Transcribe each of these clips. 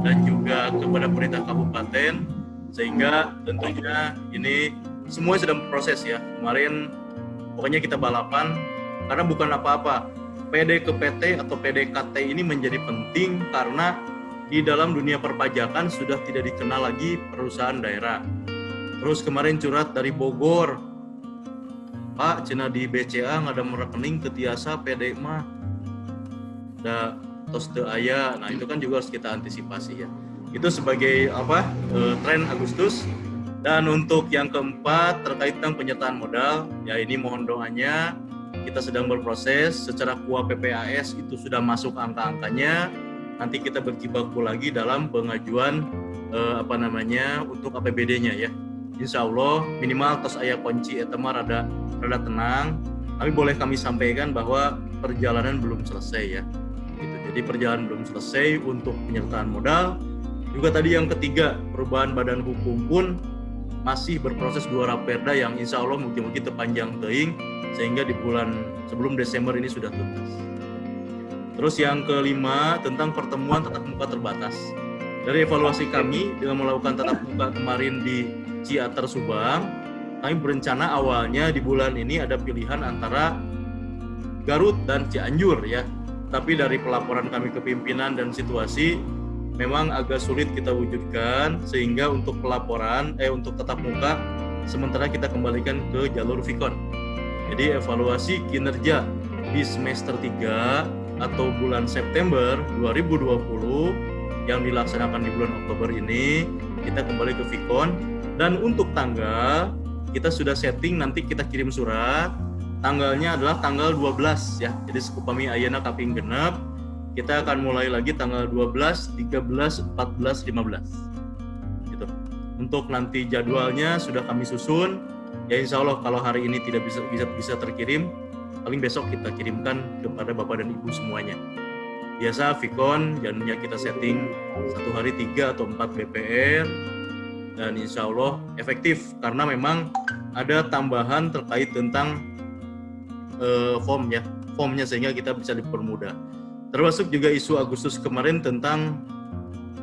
dan juga kepada pemerintah kabupaten, sehingga tentunya ini semua sedang berproses ya. Kemarin pokoknya kita balapan karena bukan apa-apa. PD ke PT atau PDKT ini menjadi penting karena di dalam dunia perpajakan sudah tidak dikenal lagi perusahaan daerah. Terus kemarin curhat dari Bogor, Pak, cina di BCA nggak ada rekening ke tiasa PD mah. Da tos teu aya. Nah, itu kan juga harus kita antisipasi ya. Itu sebagai tren Agustus. Dan untuk yang keempat terkait tentang penyertaan modal, ya ini mohon doanya. Kita sedang berproses secara KUA PPAS itu sudah masuk angka-angkanya. Nanti kita berjibaku lagi dalam pengajuan untuk APBD-nya ya. Insya Allah minimal tos aya kunci eta mah rada tenang. Tapi boleh kami sampaikan bahwa perjalanan belum selesai ya. Gitu. Jadi perjalanan belum selesai untuk penyertaan modal. Juga tadi yang ketiga, perubahan badan hukum pun masih berproses 2 raperda yang insya Allah mungkin terpanjang teing sehingga di bulan sebelum Desember ini sudah tuntas. Terus yang kelima tentang pertemuan tatap muka terbatas. Dari evaluasi kami dengan melakukan tatap muka kemarin di Ciater Subang, kami berencana awalnya di bulan ini ada pilihan antara Garut dan Cianjur ya. Tapi dari pelaporan kami ke pimpinan dan situasi memang agak sulit kita wujudkan sehingga untuk untuk tatap muka sementara kita kembalikan ke jalur Vicon. Jadi evaluasi kinerja di semester 3 atau bulan September 2020 yang dilaksanakan di bulan Oktober ini kita kembali ke Vicon, dan untuk tanggal kita sudah setting nanti kita kirim surat. Tanggalnya adalah tanggal 12 ya. Jadi sekupami ayeuna kaping genep, kita akan mulai lagi tanggal 12, 13, 14, 15. Gitu. Untuk nanti jadwalnya sudah kami susun. Ya insya Allah kalau hari ini tidak bisa terkirim, paling besok kita kirimkan kepada Bapak dan Ibu semuanya. Biasa Vicon jadwalnya kita setting 1 hari 3 atau 4 BPR, dan insya Allah efektif karena memang ada tambahan terkait tentang formnya sehingga kita bisa dipermudah. Termasuk juga isu Agustus kemarin tentang,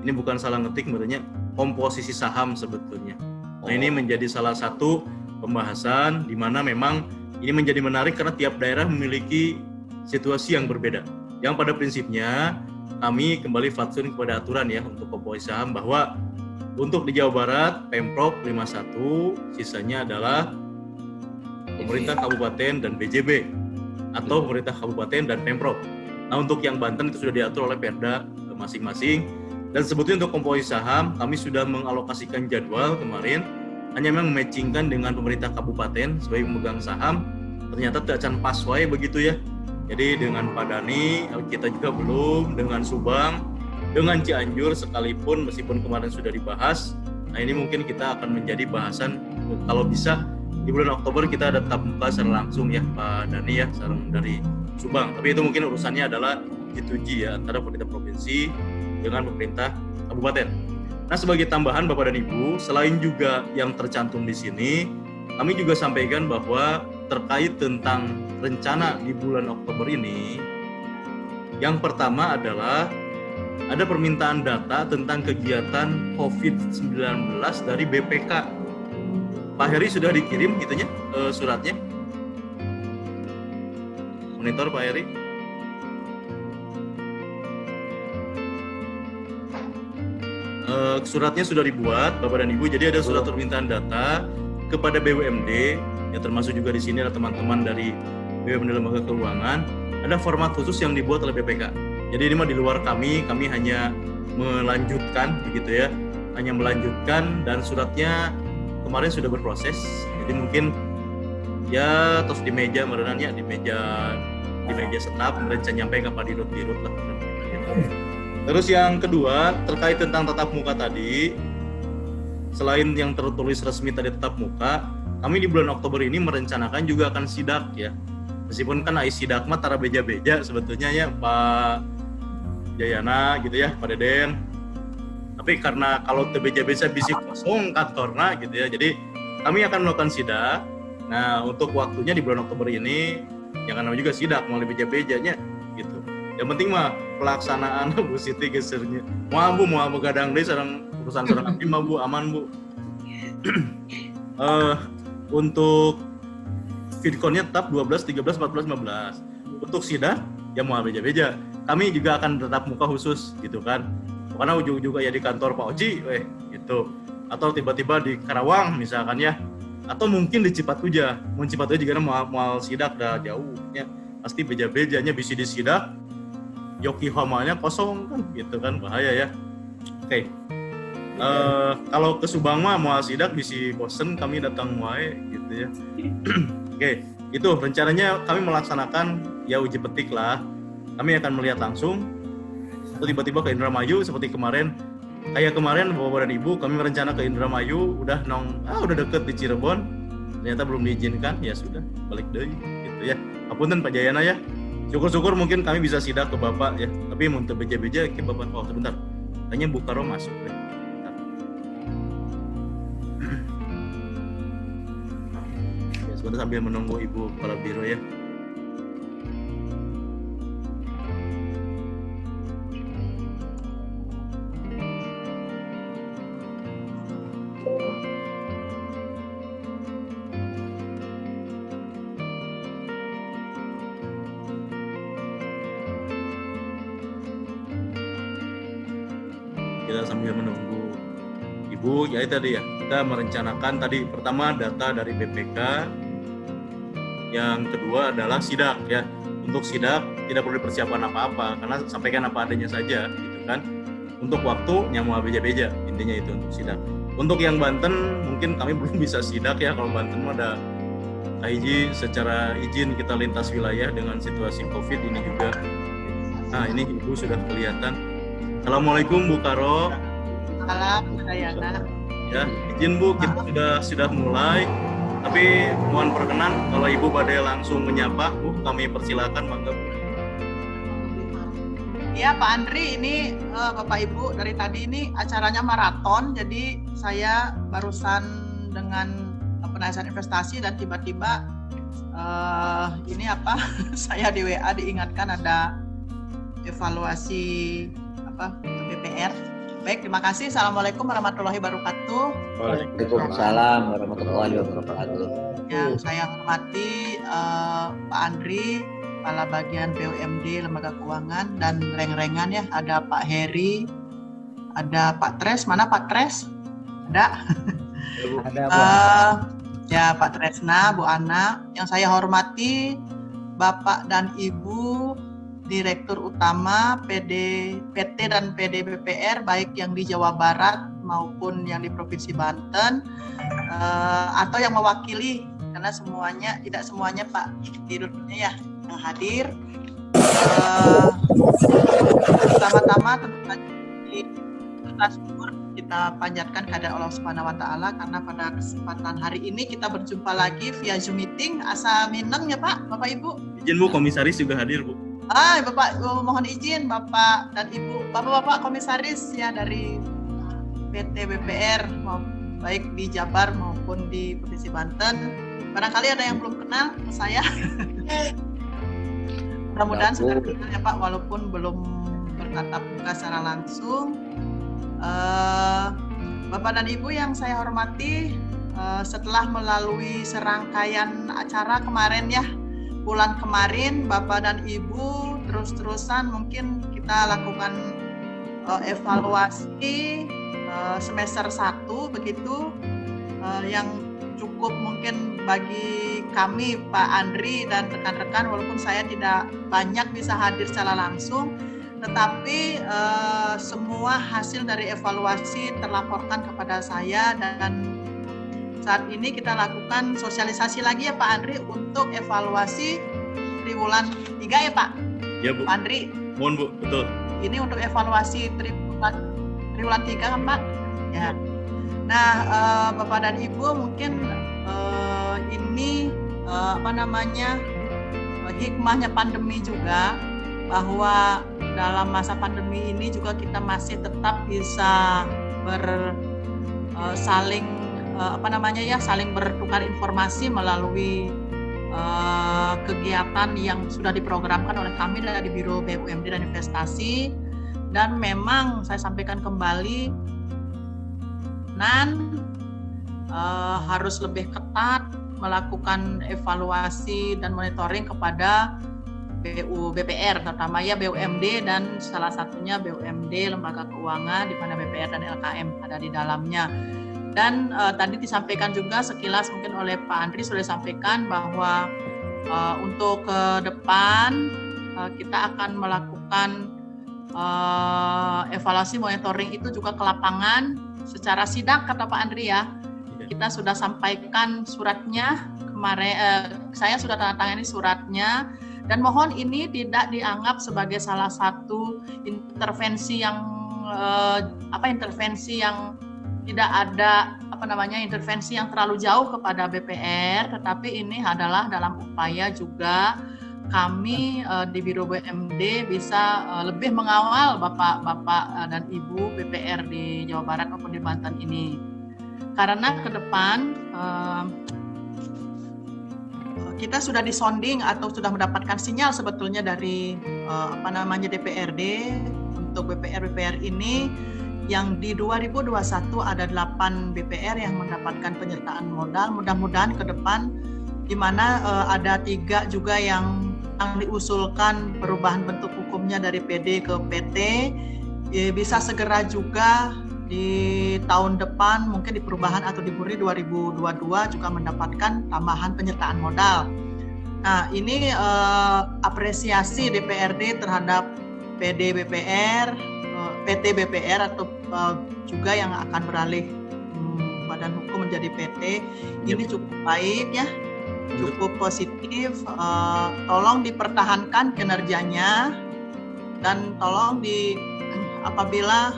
ini bukan salah ngetik sebenarnya, komposisi saham sebetulnya. Nah ini menjadi salah satu pembahasan di mana memang ini menjadi menarik karena tiap daerah memiliki situasi yang berbeda. Yang pada prinsipnya kami kembali fatsun kepada aturan ya untuk komposisi saham, bahwa untuk di Jawa Barat Pemprov 51, sisanya adalah pemerintah kabupaten dan BJB atau pemerintah kabupaten dan Pemprov. Nah untuk yang Banten itu sudah diatur oleh Perda masing-masing. Dan sebetulnya untuk komposisi saham kami sudah mengalokasikan jadwal kemarin, hanya memang matchingkan dengan pemerintah kabupaten sebagai pemegang saham. Ternyata tidak akan pas wae begitu ya. Jadi dengan Padani kita juga belum, dengan Subang, dengan Cianjur sekalipun meskipun kemarin sudah dibahas. Nah ini mungkin kita akan menjadi bahasan kalau bisa di bulan Oktober kita ada tatap muka secara langsung ya Pak Dani ya, sareng dari Subang. Tapi itu mungkin urusannya adalah G2G ya, antara pemerintah provinsi dengan pemerintah kabupaten. Nah sebagai tambahan Bapak dan Ibu, selain juga yang tercantum di sini, kami juga sampaikan bahwa terkait tentang rencana di bulan Oktober ini, yang pertama adalah ada permintaan data tentang kegiatan COVID-19 dari BPK. Pak Heri sudah dikirim gitunya suratnya. Monitor Pak Heri. Suratnya sudah dibuat Bapak dan Ibu. Jadi ada surat permintaan data kepada BUMD, ya termasuk juga di sini ada teman-teman dari BUMD Lembaga Keuangan. Ada format khusus yang dibuat oleh BPK. Jadi ini mah di luar kami hanya melanjutkan begitu ya. Hanya melanjutkan, dan suratnya kemarin sudah berproses. Jadi mungkin ya terus di meja merenangnya di meja staf merencana nyampe ke Pak Dirut lah. Terus yang kedua terkait tentang tatap muka tadi, selain yang tertulis resmi tadi tatap muka, kami di bulan Oktober ini merencanakan juga akan sidak ya. Meskipun kan sidak mah tara beja-beja sebetulnya ya Pak Jayana gitu ya, Pak Deden. Tapi karena kalau beja-beja bisa kosong kantorna gitu ya, jadi kami akan melakukan sidak. Nah untuk waktunya di bulan Oktober ini jangan namanya juga sidak, mau beja-bejanya gitu. Yang penting mah pelaksanaan Bu Siti gesernya. Mau begadang deh sareng urusan hakim mah Bu, aman Bu. Untuk Vidconnya tetap 12, 13, 14, 15. Untuk sidang ya mau beja-beja. Kami juga akan tetap muka khusus gitu kan. Karena ujung-ujung ya di kantor Pak Oji gitu. Atau tiba-tiba di Karawang misalkan ya. Atau mungkin di Cipatuja. Mau Cipatuja juga mau sidak dah jauhnya. Pasti beja-bejanya bisa disidak. Yokohamanya kosong kan gitu kan, bahaya ya. Oke. Kalau ke Subang mah mau sidak bisa bosen kami datang wae gitu ya. Oke, itu rencananya kami melaksanakan ya uji petik lah. Kami akan melihat langsung atau tiba-tiba ke Indramayu seperti kemarin. Kayak kemarin Bapak dan Ibu kami merencana ke Indramayu udah deket di Cirebon. Ternyata belum diizinkan, ya sudah balik deh gitu ya. Apunten Pak Jayana ya. Syukur-syukur mungkin kami bisa sidak ke Bapak ya. Tapi untuk beja-beja ke Bapak sebentar. Kayaknya Bu Karo masuk deh. Sebentar sambil menunggu Ibu Kepala Biro ya. Kita sambil menunggu Ibu, ya tadi ya, kita merencanakan tadi pertama data dari BPK, yang kedua adalah sidak ya. Untuk sidak tidak perlu dipersiapkan apa-apa karena sampaikan apa adanya saja gitu kan. Untuk waktu nyamu beja-beja, intinya itu untuk sidak. Untuk yang Banten mungkin kami belum bisa sidak ya, kalau Banten mah ada KIJ secara izin kita lintas wilayah dengan situasi Covid ini juga. Nah ini Ibu sudah kelihatan. Assalamualaikum Bu Karo. Salam Dayana. Ya, izin Bu, kita sudah mulai. Tapi mohon perkenan kalau Ibu badai langsung menyapa, Bu, kami persilakan mangga Bu. Iya Pak Andri, ini Bapak Ibu dari tadi ini acaranya maraton, jadi saya barusan dengan penasihat investasi dan tiba-tiba saya di WA diingatkan ada evaluasi BPR. Baik, terima kasih. Assalamualaikum warahmatullahi wabarakatuh. Waalaikumsalam warahmatullahi wabarakatuh. Yang saya hormati Pak Andri, Kepala Bagian BUMD Lembaga Keuangan, dan reng-rengan ya, ada Pak Heri, ada Pak Tres. Mana Pak Tres? Ada. Ya Pak Tresna, Bu Ana. Yang saya hormati Bapak dan Ibu Direktur Utama PT dan PD BPR, baik yang di Jawa Barat maupun yang di Provinsi Banten, atau yang mewakili, karena tidak semuanya Pak Dirutnya ya yang hadir. Pertama-tama tentu saja syukur kita panjatkan kehadirat Allah Subhanahu wa taala karena pada kesempatan hari ini kita berjumpa lagi via Zoom meeting. Asa mineng ya Pak, Bapak Ibu. Izin Bu, komisaris juga hadir Bu. Bapak, mohon izin Bapak dan Ibu, Bapak komisaris ya dari PT BPR, baik di Jabar maupun di Provinsi Banten. Barangkali ada yang belum kenal ke saya. Mudah-mudahan sudah kenal ya Pak, walaupun belum bertatap muka secara langsung. Bapak dan Ibu yang saya hormati, setelah melalui serangkaian acara kemarin ya, bulan kemarin Bapak dan Ibu terus-terusan mungkin kita lakukan evaluasi semester 1 begitu, yang cukup mungkin bagi kami Pak Andri dan rekan-rekan, walaupun saya tidak banyak bisa hadir secara langsung, tetapi semua hasil dari evaluasi terlaporkan kepada saya, dan saat ini kita lakukan sosialisasi lagi ya Pak Andri untuk evaluasi triwulan 3 ya Pak? Ya Bu. Pak Andri. Mohon Bu, betul. Ini untuk evaluasi triwulan 3 kan Pak? Ya. Nah, Bapak dan Ibu mungkin ini hikmahnya pandemi juga, bahwa dalam masa pandemi ini juga kita masih tetap bisa saling bertukar informasi melalui kegiatan yang sudah diprogramkan oleh kami dari Biro BUMD dan Investasi. Dan memang saya sampaikan kembali, harus lebih ketat melakukan evaluasi dan monitoring kepada BPR, terutama ya BUMD dan salah satunya BUMD, lembaga keuangan, di mana BPR dan LKM ada di dalamnya. Dan tadi disampaikan juga sekilas mungkin oleh Pak Andri sudah disampaikan bahwa untuk ke depan kita akan melakukan evaluasi monitoring itu juga ke lapangan secara sidak, kata Pak Andri ya. Kita sudah sampaikan suratnya kemarin, saya sudah tanda tangani suratnya, dan mohon ini tidak dianggap sebagai salah satu intervensi yang intervensi yang tidak ada intervensi yang terlalu jauh kepada BPR, tetapi ini adalah dalam upaya juga kami di Biro BUMD bisa lebih mengawal Bapak dan Ibu BPR di Jawa Barat maupun di Banten ini. Karena ke depan kita sudah disonding atau sudah mendapatkan sinyal sebetulnya dari DPRD untuk BPR ini, yang di 2021 ada 8 BPR yang mendapatkan penyertaan modal. Mudah-mudahan ke depan di mana ada 3 juga yang diusulkan perubahan bentuk hukumnya dari PD ke PT, bisa segera juga di tahun depan mungkin di perubahan atau di BURI 2022 juga mendapatkan tambahan penyertaan modal. Nah, ini apresiasi DPRD terhadap PD BPR, PT BPR atau juga yang akan beralih badan hukum menjadi PT. Ini cukup baik ya, cukup positif. Tolong dipertahankan kinerjanya dan tolong apabila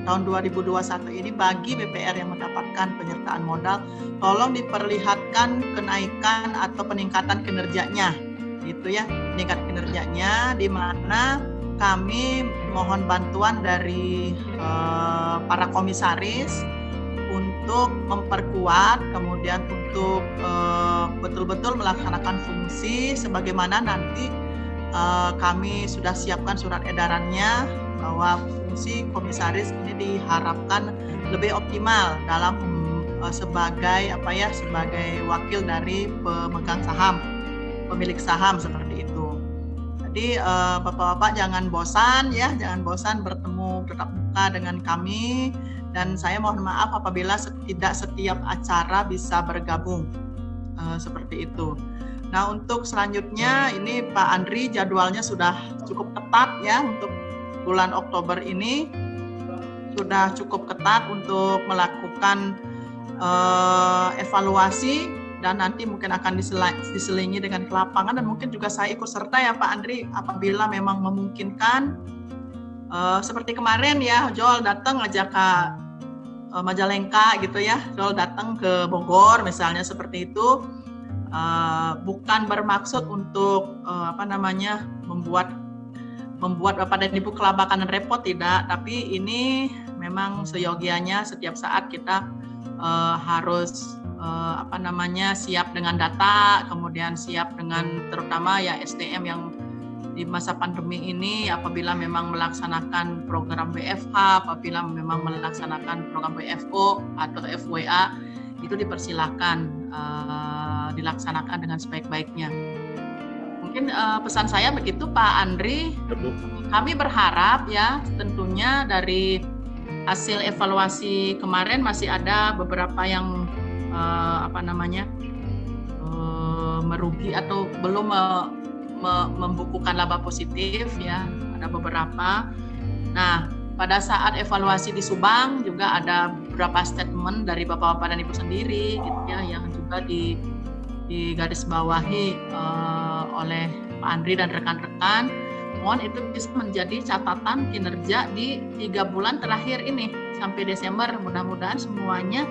tahun 2021 ini bagi BPR yang mendapatkan penyertaan modal, tolong diperlihatkan kenaikan atau peningkatan kinerjanya, gitu ya, peningkatan kinerjanya, di mana kami mohon bantuan dari para komisaris untuk memperkuat, kemudian untuk betul-betul melaksanakan fungsi sebagaimana nanti kami sudah siapkan surat edarannya bahwa fungsi komisaris ini diharapkan lebih optimal dalam sebagai wakil dari pemegang saham, pemilik saham seperti itu. Jadi Bapak-bapak jangan bosan bertemu tatap muka dengan kami, dan saya mohon maaf apabila tidak setiap acara bisa bergabung seperti itu. Nah, untuk selanjutnya ini Pak Andri jadwalnya sudah cukup ketat ya, untuk bulan Oktober ini sudah cukup ketat untuk melakukan evaluasi, dan nanti mungkin akan diselingi dengan ke lapangan, dan mungkin juga saya ikut serta ya Pak Andri apabila memang memungkinkan. Seperti kemarin ya, Joel datang ngajak ke Majalengka gitu ya, Joel datang ke Bogor misalnya seperti itu. Bukan bermaksud untuk membuat Bapak dan Ibu kelabakan dan repot, tidak, tapi ini memang seyogianya setiap saat kita harus siap dengan data, kemudian siap dengan terutama ya SDM yang di masa pandemi ini apabila memang melaksanakan program WFH, apabila memang melaksanakan program WFO atau FWA, itu dipersilahkan dilaksanakan dengan sebaik-baiknya. Mungkin pesan saya begitu Pak Andri. Kami berharap ya tentunya dari hasil evaluasi kemarin masih ada beberapa yang merugi atau belum membukukan laba positif ya, ada beberapa. Nah, pada saat evaluasi di Subang juga ada beberapa statement dari Bapak-bapak dan Ibu sendiri gitu ya, yang juga digarisbawahi oleh Pak Andri dan rekan-rekan. Mohon itu bisa menjadi catatan kinerja di 3 bulan terakhir ini sampai Desember. Mudah-mudahan semuanya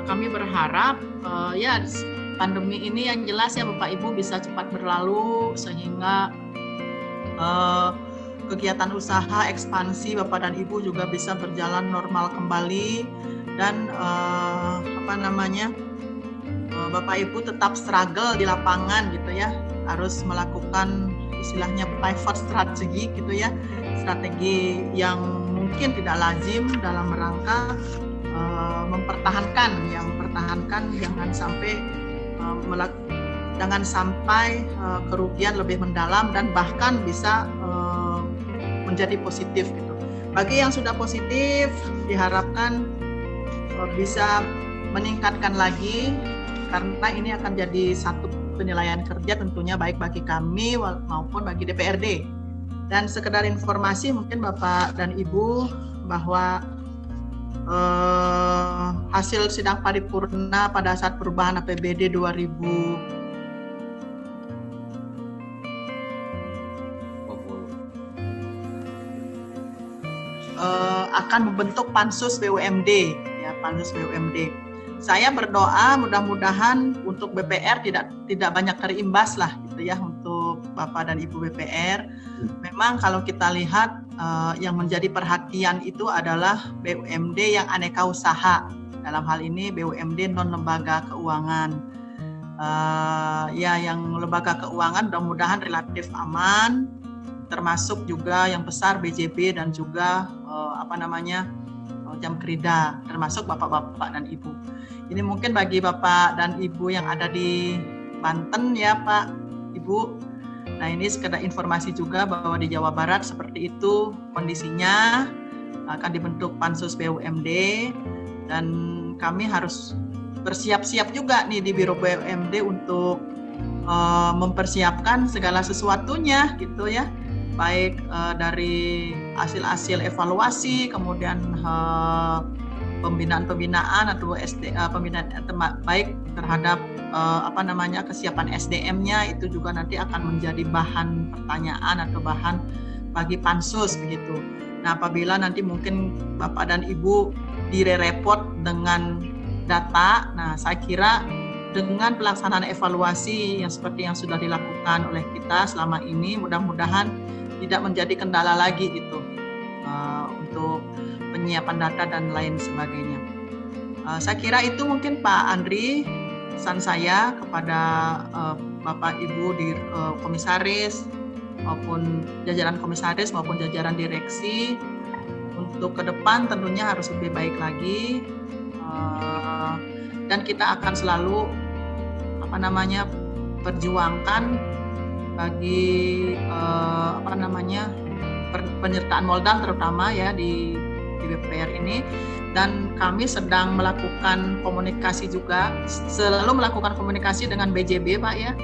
kami berharap ya pandemi ini yang jelas ya Bapak Ibu bisa cepat berlalu sehingga kegiatan usaha ekspansi Bapak dan Ibu juga bisa berjalan normal kembali, dan Bapak Ibu tetap struggle di lapangan gitu ya, harus melakukan istilahnya pivot strategi gitu ya, strategi yang mungkin tidak lazim dalam rangka mempertahankan jangan sampai kerugian lebih mendalam dan bahkan bisa menjadi positif gitu. Bagi yang sudah positif diharapkan bisa meningkatkan lagi, karena ini akan jadi satu penilaian kerja tentunya baik bagi kami maupun bagi DPRD. Dan sekedar informasi mungkin Bapak dan Ibu bahwa hasil sidang paripurna pada saat perubahan APBD 2000 akan membentuk pansus BUMD ya, pansus BUMD. Saya berdoa mudah-mudahan untuk BPR tidak banyak terimbas lah gitu ya, untuk Bapak dan Ibu BPR. Memang kalau kita lihat yang menjadi perhatian itu adalah BUMD yang aneka usaha. Dalam hal ini BUMD non lembaga keuangan. Ya, yang lembaga keuangan mudah-mudahan relatif aman, termasuk juga yang besar BJB dan juga Jamkrida, termasuk bapak-bapak dan ibu. Ini mungkin bagi bapak dan ibu yang ada di Banten ya Pak, Ibu. Nah, ini sekedar informasi juga bahwa di Jawa Barat seperti itu kondisinya, akan dibentuk pansus BUMD dan kami harus bersiap-siap juga nih di Biro BUMD untuk mempersiapkan segala sesuatunya gitu ya. Baik dari hasil-hasil evaluasi, kemudian pembinaan atau pembinaan baik terhadap kesiapan SDM-nya, itu juga nanti akan menjadi bahan pertanyaan atau bahan bagi pansus begitu. Nah, apabila nanti mungkin Bapak dan Ibu direpot dengan data, nah saya kira dengan pelaksanaan evaluasi yang seperti yang sudah dilakukan oleh kita selama ini, mudah-mudahan tidak menjadi kendala lagi gitu untuk penyiapan data dan lain sebagainya. Saya kira itu mungkin Pak Andri pesan saya kepada Bapak Ibu di komisaris maupun jajaran komisaris maupun jajaran direksi, untuk ke depan tentunya harus lebih baik lagi, dan kita akan selalu perjuangkan bagi penyertaan modal terutama ya di BPR ini. Dan kami sedang melakukan komunikasi juga, selalu melakukan komunikasi dengan BJB Pak ya,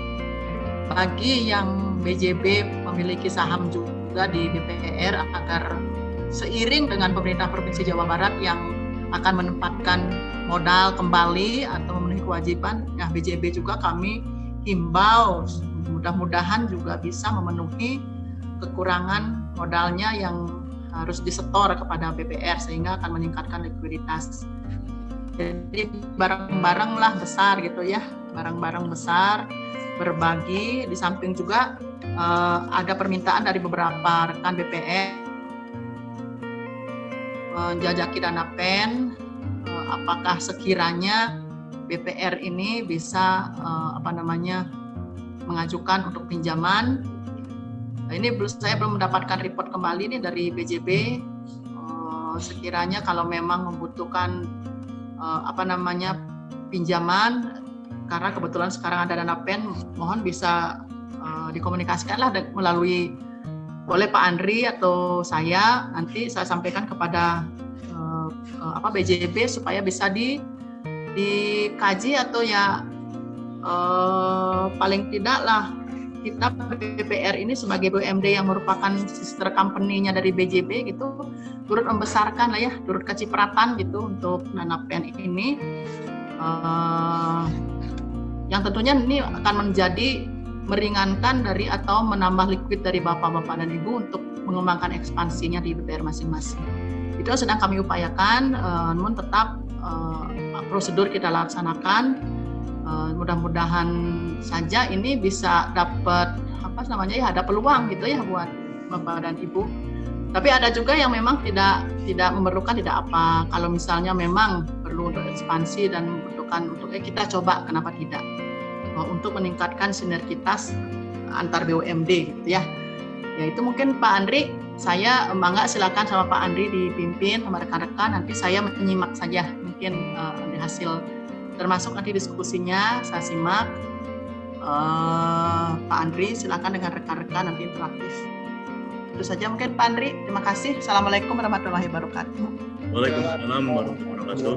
bagi yang BJB memiliki saham juga di BPR, agar seiring dengan pemerintah Provinsi Jawa Barat yang akan menempatkan modal kembali atau memenuhi kewajiban, nah BJB juga kami himbau mudah-mudahan juga bisa memenuhi kekurangan modalnya yang harus disetor kepada BPR, sehingga akan meningkatkan likuiditas. Jadi barang-barang lah besar gitu ya, barang-barang besar berbagi. Di samping juga ada permintaan dari beberapa rekan BPR menjajaki dana PEN, apakah sekiranya BPR ini bisa mengajukan untuk pinjaman. Nah, ini saya belum mendapatkan report kembali nih dari BJB. Sekiranya kalau memang membutuhkan pinjaman, karena kebetulan sekarang ada dana PEN, mohon bisa dikomunikasikanlah melalui oleh Pak Andri atau saya. Nanti saya sampaikan kepada BJB supaya bisa dikaji atau ya paling tidak lah kita BPR ini sebagai BUMD yang merupakan sister company-nya dari BJB gitu, turut membesarkan lah ya, turut kecipratan gitu untuk dana PEN ini, yang tentunya ini akan menjadi meringankan dari atau menambah liquid dari bapak-bapak dan ibu untuk mengembangkan ekspansinya di BPR masing-masing. Itu sedang kami upayakan, namun tetap prosedur kita laksanakan. Mudah-mudahan saja ini bisa dapat ada peluang gitu ya buat bapak dan ibu. Tapi ada juga yang memang tidak memerlukan, tidak apa. Kalau misalnya memang perlu untuk ekspansi dan membutuhkan untuk kita coba kenapa tidak untuk meningkatkan sinergitas antar BUMD gitu ya. Ya itu mungkin Pak Andri, saya mangga silakan sama Pak Andri dipimpin sama rekan-rekan, nanti saya menyimak saja mungkin di hasil termasuk nanti diskusinya saya simak. Pak Andri silakan dengan rekan-rekan nanti interaktif. Itu saja mungkin Pak Andri, terima kasih. Assalamualaikum warahmatullahi wabarakatuh. Waalaikumsalam warahmatullahi wabarakatuh.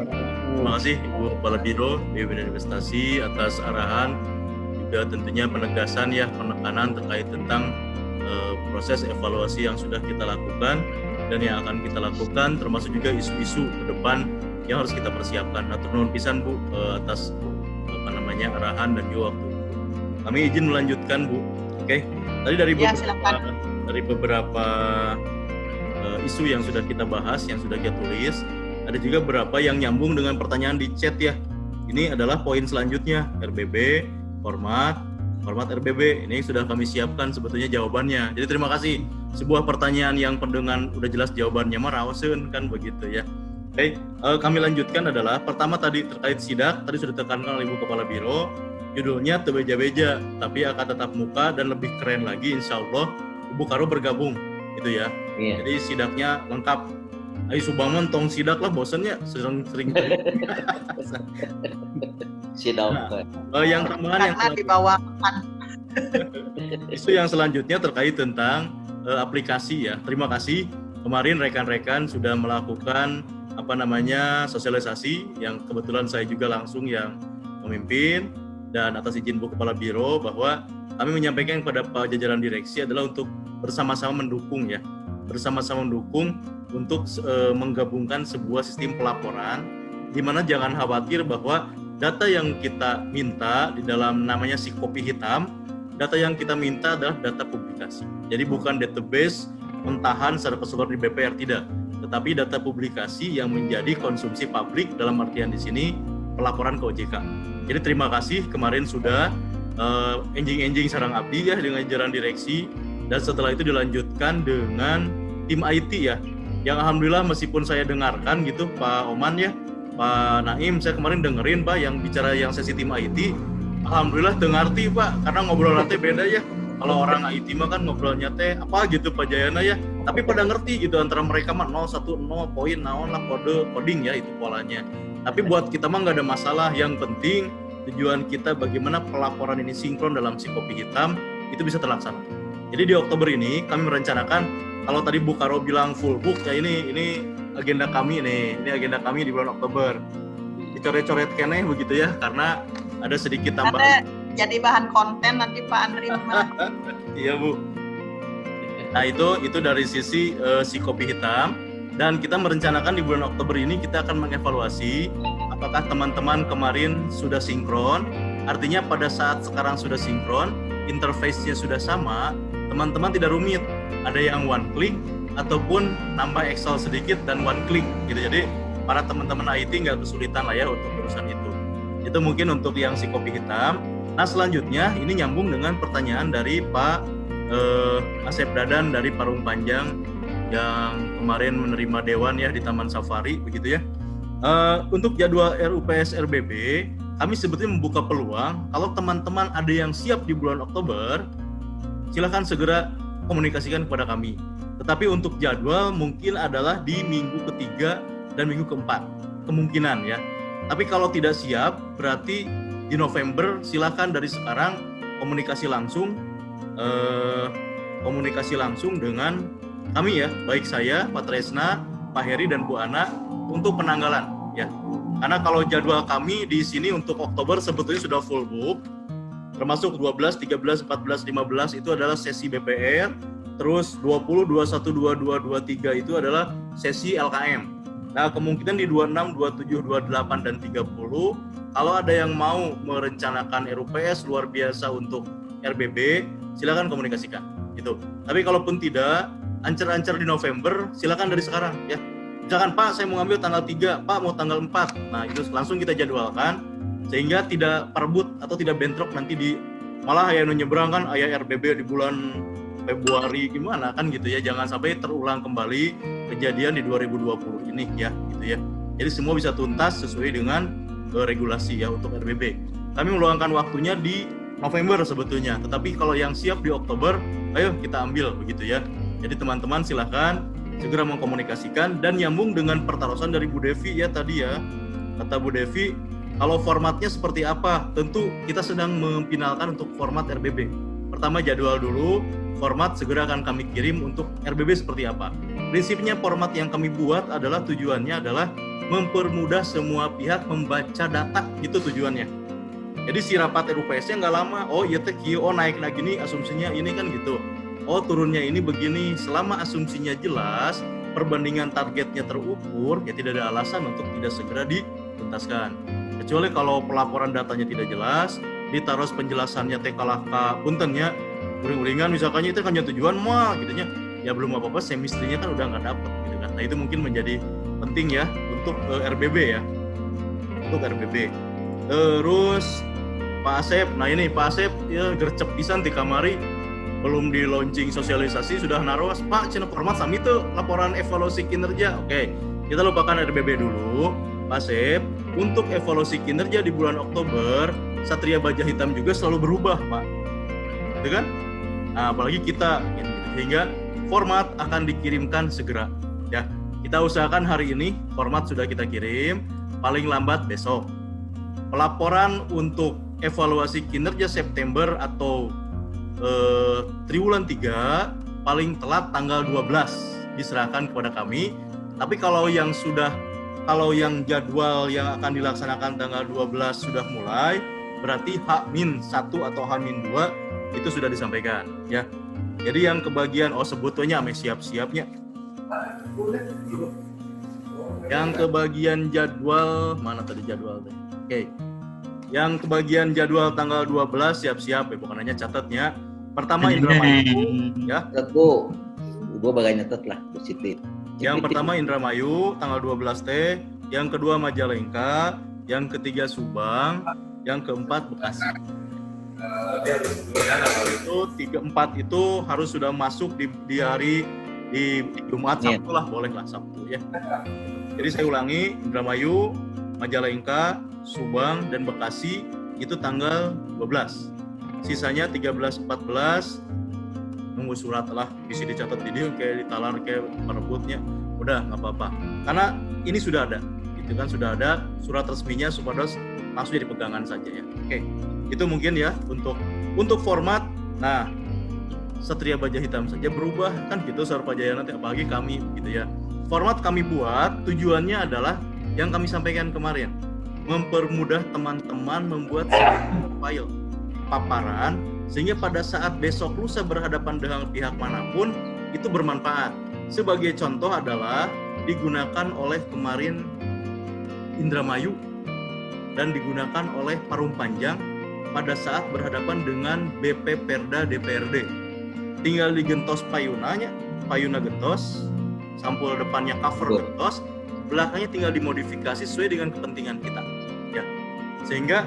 Terima kasih Ibu Kepala Biro BUMD Investasi atas arahan, juga tentunya penegasan ya, penekanan terkait tentang proses evaluasi yang sudah kita lakukan dan yang akan kita lakukan, termasuk juga isu-isu ke depan yang harus kita persiapkan. Atur nuhun pisan Bu atas arahan dan juga waktu. Kami izin melanjutkan Bu. Oke. Tadi dari beberapa isu yang sudah kita bahas, yang sudah kita tulis, ada juga beberapa yang nyambung dengan pertanyaan di chat ya. Ini adalah poin selanjutnya, RBB, format RBB. Ini sudah kami siapkan sebetulnya jawabannya. Jadi terima kasih. Sebuah pertanyaan yang pendengar udah jelas jawabannya mah raoseun kan begitu ya. Oke, kami lanjutkan adalah pertama tadi terkait sidak, tadi sudah ditekankan oleh Ibu Kepala Biro. Judulnya teu beja-beja, tapi akan tetap muka dan lebih keren lagi insya Allah Ibu Karo bergabung gitu ya. Iya. Jadi sidaknya lengkap. Ayo Subangun tong sidak lah, bosannya sering Sidak. yang tambahan yang Karena dibawakan. isu yang selanjutnya terkait tentang aplikasi ya. Terima kasih kemarin rekan-rekan sudah melakukan sosialisasi yang kebetulan saya juga langsung yang memimpin. Dan atas izin Bu Kepala Biro bahwa kami menyampaikan kepada Pak jajaran direksi adalah untuk bersama-sama mendukung ya, bersama-sama mendukung untuk menggabungkan sebuah sistem pelaporan di mana jangan khawatir bahwa data yang kita minta di dalam namanya si kopi hitam, data yang kita minta adalah data publikasi. Jadi bukan database mentahan secara keseluruhan di BPR, tidak, tetapi data publikasi yang menjadi konsumsi publik dalam artian di sini pelaporan ke OJK. Jadi terima kasih kemarin sudah enjing-enjing sarang abdi ya dengan jajaran direksi, dan setelah itu dilanjutkan dengan tim IT ya, yang alhamdulillah meskipun saya dengarkan gitu Pak Oman ya, Pak Naim, saya kemarin dengerin Pak yang bicara yang sesi tim IT, alhamdulillah dengarti Pak, karena ngobrol nanti beda ya. Kalau orang IT mah kan ngobrolnya teh apa gitu Pak Jayana ya, tapi pada ngerti gitu antara mereka mah 010 poin naon lah coding ya itu polanya. Tapi buat kita mah nggak ada masalah, yang penting tujuan kita bagaimana pelaporan ini sinkron dalam si kopi hitam itu bisa terlaksana. Jadi di Oktober ini kami merencanakan, kalau tadi Bu Karo bilang full book ya, ini agenda kami nih, ini agenda kami di bulan Oktober. Dicoret-coret keneh begitu ya, karena ada sedikit tambahan. Jadi bahan konten nanti Pak Andri. Iya Bu. Nah itu dari sisi si kopi hitam. Dan kita merencanakan di bulan Oktober ini kita akan mengevaluasi apakah teman-teman kemarin sudah sinkron. Artinya pada saat sekarang sudah sinkron, interface-nya sudah sama, teman-teman tidak rumit. Ada yang one click ataupun nambah Excel sedikit dan one click gitu. Jadi para teman-teman IT nggak kesulitan lah ya untuk urusan itu. Itu mungkin untuk yang si kopi hitam. Nah selanjutnya ini nyambung dengan pertanyaan dari Pak Asep Dadan dari Parung Panjang yang kemarin menerima dewan ya di Taman Safari begitu ya. Untuk jadwal RUPS RBB kami sebetulnya membuka peluang kalau teman-teman ada yang siap di bulan Oktober, silakan segera komunikasikan kepada kami. Tetapi untuk jadwal mungkin adalah di minggu ketiga dan minggu keempat kemungkinan ya. Tapi kalau tidak siap berarti di November silakan dari sekarang komunikasi langsung dengan kami ya, baik saya, Pak Tresna, Pak Heri dan Bu Ana untuk penanggalan ya. Karena kalau jadwal kami di sini untuk Oktober sebetulnya sudah full book, termasuk 12, 13, 14, 15 itu adalah sesi BPR, terus 20, 21, 22, 23 itu adalah sesi LKM. Nah kemungkinan di 26, 27, 28 dan 30 kalau ada yang mau merencanakan RUPS luar biasa untuk RBB silakan komunikasikan gitu. Tapi kalaupun tidak, ancer-ancer di November, silakan dari sekarang ya. Misalkan Pak, saya mau ngambil tanggal 3, Pak mau tanggal 4. Nah, itu langsung kita jadwalkan sehingga tidak perebut atau tidak bentrok nanti di malah aya nyebrang kan aya RBB di bulan Februari gimana kan gitu ya. Jangan sampai terulang kembali kejadian di 2020 ini ya gitu ya. Jadi semua bisa tuntas sesuai dengan regulasi ya untuk RBB. Kami meluangkan waktunya di November sebetulnya, tetapi kalau yang siap di Oktober, ayo kita ambil begitu ya. Jadi teman-teman silahkan segera mengkomunikasikan dan nyambung dengan pertaruhan dari Bu Devi ya tadi ya. Kata Bu Devi, kalau formatnya seperti apa? Tentu kita sedang memfinalkan untuk format RBB. Pertama jadwal dulu, format segera akan kami kirim untuk RBB seperti apa. Prinsipnya format yang kami buat adalah tujuannya adalah mempermudah semua pihak membaca data, itu tujuannya. Jadi si rapat RUPS-nya nggak lama, oh iya teh oh naik lagi nih asumsinya ini kan gitu. Oh turunnya ini begini, selama asumsinya jelas, perbandingan targetnya terukur, ya tidak ada alasan untuk tidak segera dituntaskan. Kecuali kalau pelaporan datanya tidak jelas, ditaruh penjelasannya teh kalah ka puntennya, uring-uringan misalkannya itu kan tujuan mah gitunya, ya belum apa-apa semestrinya kan udah nggak dapet gitu kan. Nah itu mungkin menjadi penting ya untuk RBB ya, untuk RBB. Terus Pak Asep, nah ini Pak Asep ya gercep pisan di kamari, belum di launching sosialisasi sudah naruh Pak cina format sami tuh laporan evaluasi kinerja. Oke, kita lupakan RBB dulu. Pak Asep, untuk evaluasi kinerja di bulan Oktober, Satria Baja Hitam juga selalu berubah, Pak. Gitu kan? Nah, apalagi kita, gitu. Sehingga format akan dikirimkan segera. Ya, kita usahakan hari ini format sudah kita kirim, paling lambat besok. Pelaporan untuk evaluasi kinerja September atau triwulan 3 paling telat tanggal 12 diserahkan kepada kami. Tapi kalau yang jadwal yang akan dilaksanakan tanggal 12 sudah mulai, berarti H-1 atau H-2 itu sudah disampaikan ya. Jadi yang kebagian sebetulnya ame siap-siapnya. Yang kebagian jadwal mana tadi jadwal teh? Oke. Yang kebagian jadwal tanggal 12 siap-siap ya, bukan hanya catatnya. Pertama Indramayu ya. Tentu, gue bagai nyetet lah positif. Yang pertama Indramayu tanggal 12 teh, yang kedua Majalengka, yang ketiga Subang, yang keempat Bekasi. Itu 3-4 itu harus sudah masuk di hari di Jumat Sabtu lah, boleh lah Sabtu ya. Jadi saya ulangi, Indramayu, Majalengka, Subang dan Bekasi itu tanggal 12. Sisanya 13-14 nunggu surat lah, bisa dicatat di dia kayak ditalar kayak perebutnya, udah nggak apa-apa karena ini sudah ada gitu kan, sudah ada surat resminya supaya langsung jadi pegangan saja ya. Oke, itu mungkin ya untuk format. Nah, Satria Baja Hitam saja berubah kan gitu Sarpajaya nanti, apalagi kami gitu ya. Format kami buat tujuannya adalah yang kami sampaikan kemarin, mempermudah teman-teman membuat file paparan sehingga pada saat besok lusa berhadapan dengan pihak manapun itu bermanfaat. Sebagai contoh adalah digunakan oleh kemarin Indramayu dan digunakan oleh Parum Panjang pada saat berhadapan dengan BP Perda DPRD. Tinggal digentos payunanya, payuna gentos, sampul depannya cover gentos, belakangnya tinggal dimodifikasi sesuai dengan kepentingan kita. Ya, sehingga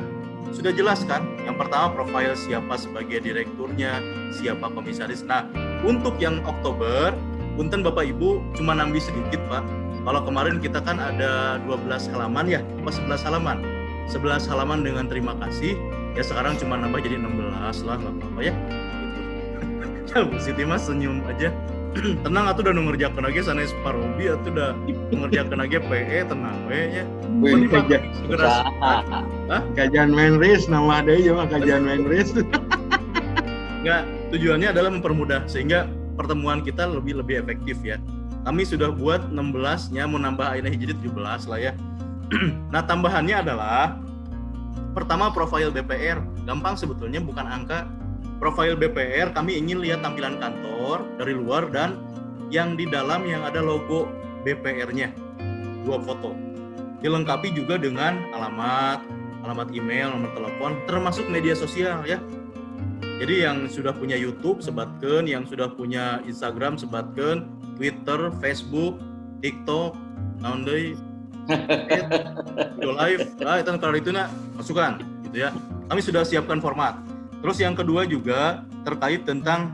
sudah jelas kan, yang pertama profil siapa sebagai direkturnya, siapa komisaris. Nah, untuk yang Oktober, punten Bapak Ibu cuma nambah sedikit Pak. Kalau kemarin kita kan ada 12 halaman ya, apa 11 halaman? 11 halaman dengan terima kasih, ya sekarang cuma nambah jadi 16 lah, nggak apa-apa ya. Ya Bu Siti Mas senyum aja. Tenang atuh udah ngerjakeun lagi sanes Parobi atuh udah ngerjakeun lagi PE tenang we nya. Segera kajian Menris nama ada juga kajian Menris. Enggak, tujuannya adalah mempermudah sehingga pertemuan kita lebih efektif ya. Kami sudah buat 16-nya, mau nambah akhirnya jadi 17 lah ya. Nah, tambahannya adalah pertama profil BPR. Gampang sebetulnya, bukan angka. Profil BPR kami ingin lihat tampilan kantor dari luar dan yang di dalam yang ada logo BPR-nya. 2 foto. Dilengkapi juga dengan alamat email, nomor telepon, termasuk media sosial ya. Jadi yang sudah punya YouTube sebatkeun, yang sudah punya Instagram sebatkeun, Twitter, Facebook, TikTok, naon deui, video live, itu kalau itu masukkan gitu ya. Kami sudah siapkan format. Terus yang kedua juga terkait tentang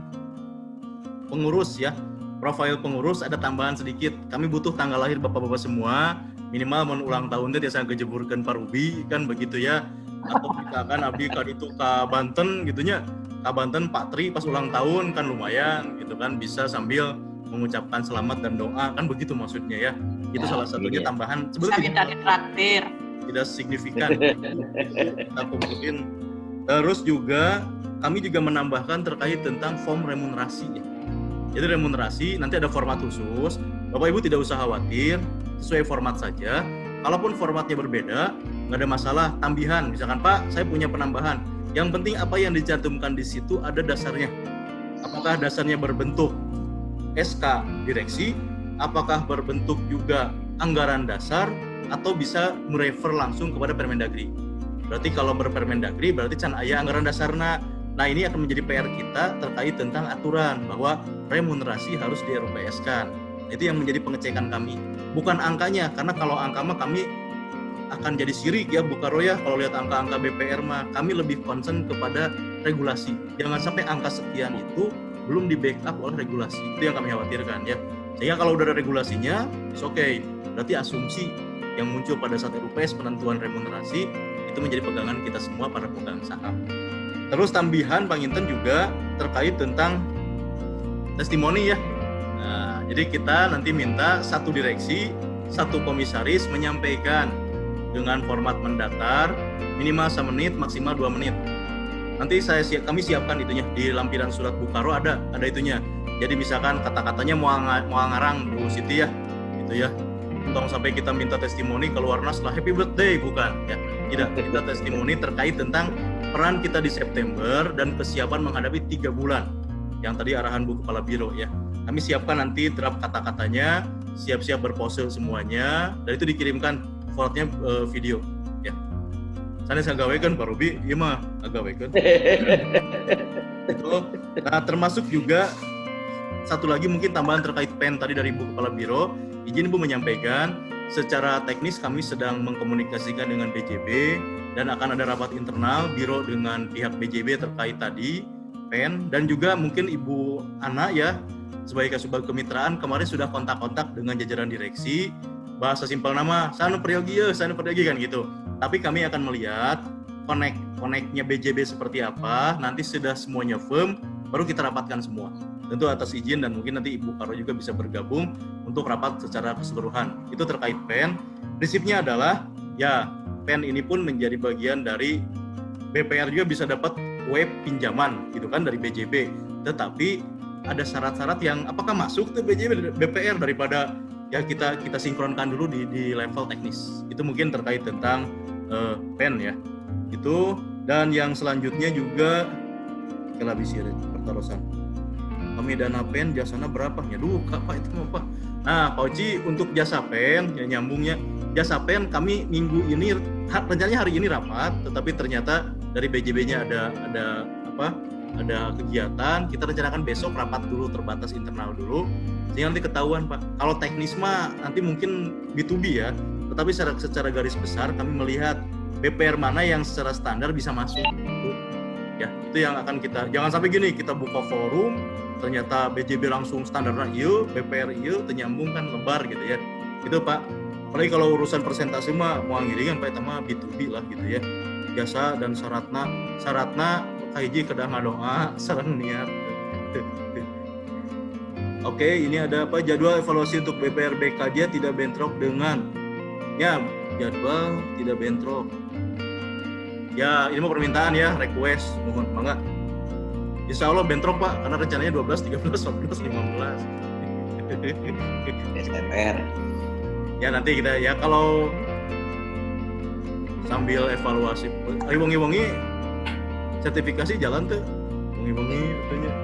pengurus ya. Profil pengurus ada tambahan sedikit. Kami butuh tanggal lahir Bapak-bapak semua minimal mun ulang tahun teh tiasa kejeburkeun parubi kan begitu ya. Atau misalkan abdi ka itu ka Banten gitunya. Ka Banten Pak Tri pas ulang tahun kan lumayan gitu kan, bisa sambil mengucapkan selamat dan doa kan begitu maksudnya ya. Itu salah satunya tambahan Bisa sebetulnya minta ditraktir. tidak signifikan kita kumpulin. Terus juga kami juga menambahkan terkait tentang form remunerasi ya. Jadi remunerasi nanti ada format khusus. Bapak Ibu tidak usah khawatir, sesuai format saja. Kalaupun formatnya berbeda, nggak ada masalah. Tambahan, misalkan Pak, saya punya penambahan. Yang penting apa yang dicantumkan di situ ada dasarnya. Apakah dasarnya berbentuk SK direksi, apakah berbentuk juga anggaran dasar, atau bisa merefer langsung kepada Permendagri. Berarti kalau berpermendagri berarti can aya anggaran dasarna. Nah ini akan menjadi PR kita terkait tentang aturan bahwa remunerasi harus di RUPS-kan. Itu yang menjadi pengecekan kami. Bukan angkanya, karena kalau angka mah kami akan jadi sirik ya Bu Karo ya, kalau lihat angka-angka BPR mah kami lebih concern kepada regulasi. Jangan sampai angka sekian itu belum di backup oleh regulasi. Itu yang kami khawatirkan ya. Sehingga kalau udah ada regulasinya, it's okay. Berarti asumsi yang muncul pada saat RUPS penentuan remunerasi itu menjadi pegangan kita semua para pemegang saham. Terus tambahan Bang Inten juga terkait tentang testimoni ya. Nah, jadi kita nanti minta satu direksi, satu komisaris menyampaikan dengan format mendatar minimal 1 menit, maksimal 2 menit. Nanti kami siapkan itunya di lampiran surat Bu Karo ada itunya. Jadi misalkan kata-katanya mau ngarang Bu Siti ya, gitu ya. Tolong sampai kita minta testimoni keluarnya setelah happy birthday, bukan ya. Tidak, kita testimoni terkait tentang peran kita di September dan kesiapan menghadapi 3 bulan. Yang tadi arahan Bu Kepala Biro ya. Kami siapkan nanti draft kata-katanya, siap-siap berpose semuanya, dan itu dikirimkan formatnya video ya. Sana saya gawekan Pak Ruby, iya mah gawekan. Itu. Nah, termasuk juga satu lagi mungkin tambahan terkait pen tadi dari Bu Kepala Biro. Izin Ibu menyampaikan, secara teknis kami sedang mengkomunikasikan dengan BJB dan akan ada rapat internal Biro dengan pihak BJB terkait tadi pen, dan juga mungkin Ibu Ana ya sebagai kasubag kemitraan kemarin sudah kontak-kontak dengan jajaran direksi, bahasa simpel nama sana peryogi kan gitu. Tapi kami akan melihat connect-nya BJB seperti apa, nanti sudah semuanya firm baru kita rapatkan semua. Tentu atas izin dan mungkin nanti Ibu Karo juga bisa bergabung untuk rapat secara keseluruhan. Itu terkait pen. Prinsipnya adalah ya pen ini pun menjadi bagian dari BPR juga bisa dapat web pinjaman gitu kan dari BJB. Tetapi ada syarat-syarat yang apakah masuk ke BPR daripada ya kita sinkronkan dulu di level teknis. Itu mungkin terkait tentang pen ya. Itu, dan yang selanjutnya juga kalau bisa pertaruhan. Kami dana pen jasanya berapa? Ya duh Pak itu apa? Nah Pak Oci untuk jasa pen ya nyambungnya jasa pen kami minggu ini rencananya hari ini rapat, tetapi ternyata dari BJB-nya ada kegiatan. Kita rencanakan besok rapat dulu terbatas internal dulu sehingga nanti ketahuan Pak. Kalau teknis mah nanti mungkin B2B ya, tetapi secara garis besar kami melihat BPR mana yang secara standar bisa masuk. Ya, itu yang akan kita, jangan sampai gini kita buka forum ternyata BJB langsung standarnya iya, BPR iya, ternyambung kan lebar gitu ya. Itu Pak, apalagi kalau urusan persentase mah mau ngiringan Pak, itu mah B2B lah gitu ya. Jasa dan syaratna kaiji kedah ngadoa saran niat. Oke, ini ada apa jadwal evaluasi untuk BPR BKJ tidak bentrok dengan ya jadwal tidak bentrok. Ya, ini mau permintaan ya, request, mohon mangga. Insya Allah bentrok Pak, karena rencananya 12, 13, 14, 15. SMR. Ya nanti kita ya kalau sambil evaluasi, wengi-wengi sertifikasi jalan tuh, wengi-wengi tentunya.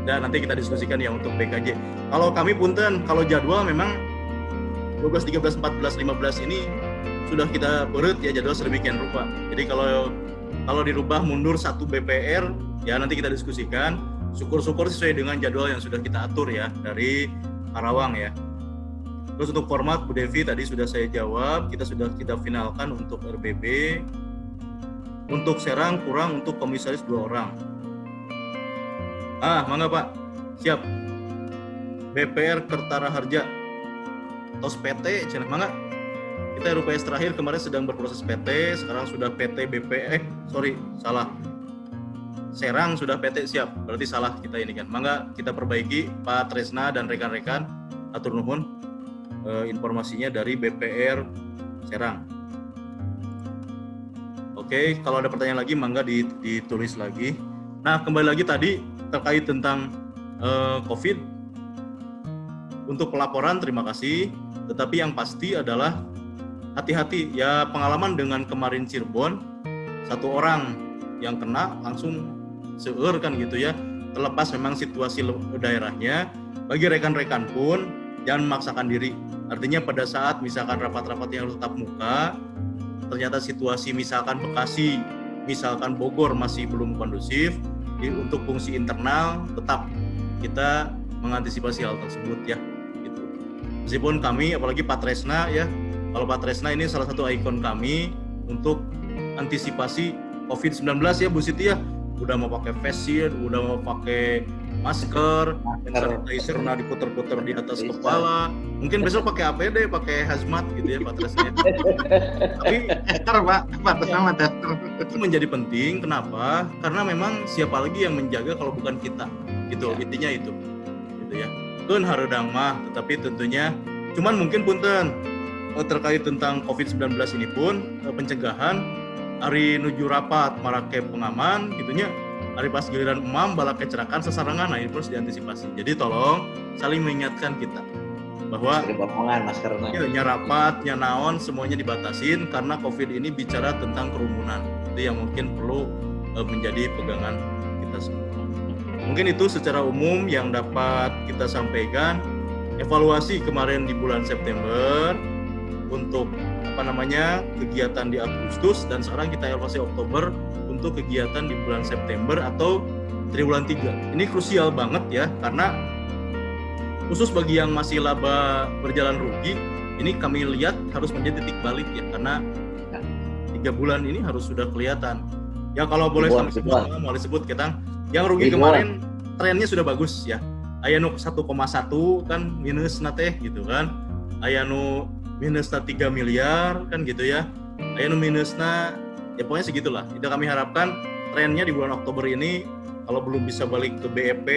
Dan nanti kita diskusikan ya untuk BKJ. Kalau kami punten, kalau jadwal memang 12, 13, 14, 15 ini sudah kita perut ya jadwal sedemikian rupa. Jadi kalau dirubah mundur satu BPR ya nanti kita diskusikan. Syukur-syukur sesuai dengan jadwal yang sudah kita atur ya dari Karawang ya. Terus untuk format Bu Devi tadi sudah saya jawab, kita finalkan untuk RBB. Untuk Serang kurang untuk komisaris 2 orang. Mangga Pak. Siap. BPR Kertara Harja. Tos PT cenah mangga. Kita RUPS terakhir kemarin sedang berproses PT, sekarang sudah PT BP, Serang sudah PT siap, berarti salah kita ini kan. Mangga kita perbaiki Pak Tresna dan rekan-rekan, atur nuhun informasinya dari BPR Serang. Oke, kalau ada pertanyaan lagi mangga ditulis lagi. Nah, kembali lagi tadi terkait tentang COVID. Untuk pelaporan terima kasih, tetapi yang pasti adalah hati-hati ya, pengalaman dengan kemarin Cirebon, satu orang yang kena langsung seueur kan gitu ya. Terlepas memang situasi daerahnya, bagi rekan-rekan pun jangan memaksakan diri. Artinya pada saat misalkan rapat-rapat yang harus tatap muka, ternyata situasi misalkan Bekasi, misalkan Bogor masih belum kondusif, untuk fungsi internal tetap kita mengantisipasi hal tersebut ya. Gitu. Meskipun kami, apalagi Pak Tresna ya, kalau Pak Tresna ini salah satu ikon kami untuk antisipasi COVID-19 ya Bu Siti ya, udah mau pakai face shield, udah mau pakai masker, hand sanitizer diputer-puter di atas kepala. Mungkin besok pakai APD, pakai hazmat gitu ya Pak Tresna. Tapi Tester Pak, sama tester. itu menjadi penting. Kenapa? Karena memang siapa lagi yang menjaga kalau bukan kita. Gitu, intinya itu. Gitu ya. Keun hareudang mah, tetapi tentunya cuman mungkin punten terkait tentang COVID-19 ini pun pencegahan hari nuju rapat marake pengaman gitunya. Hari pas giliran emam balak kecerakan sesarangan, nah ini harus diantisipasi. Jadi tolong saling mengingatkan kita bahwa maskernya rapat, naon semuanya dibatasin karena COVID ini bicara tentang kerumunan. Itu yang mungkin perlu menjadi pegangan kita semua. Mungkin itu secara umum yang dapat kita sampaikan. Evaluasi kemarin di bulan September untuk kegiatan di Agustus, dan sekarang kita evaluasi Oktober untuk kegiatan di bulan September atau triwulan 3. Ini krusial banget ya, karena khusus bagi yang masih laba berjalan rugi, ini kami lihat harus menjadi titik balik ya, karena 3 bulan ini harus sudah kelihatan. Ya kalau boleh kami sebut, mau disebut kita yang rugi kemarin trennya sudah bagus ya. Aya nu 1,1 kan minus nate gitu kan. Aya nu minusnya 3 miliar kan gitu ya. Aya nu minusnya ya pokoknya segitulah. Itu kami harapkan trennya di bulan Oktober ini kalau belum bisa balik ke BEP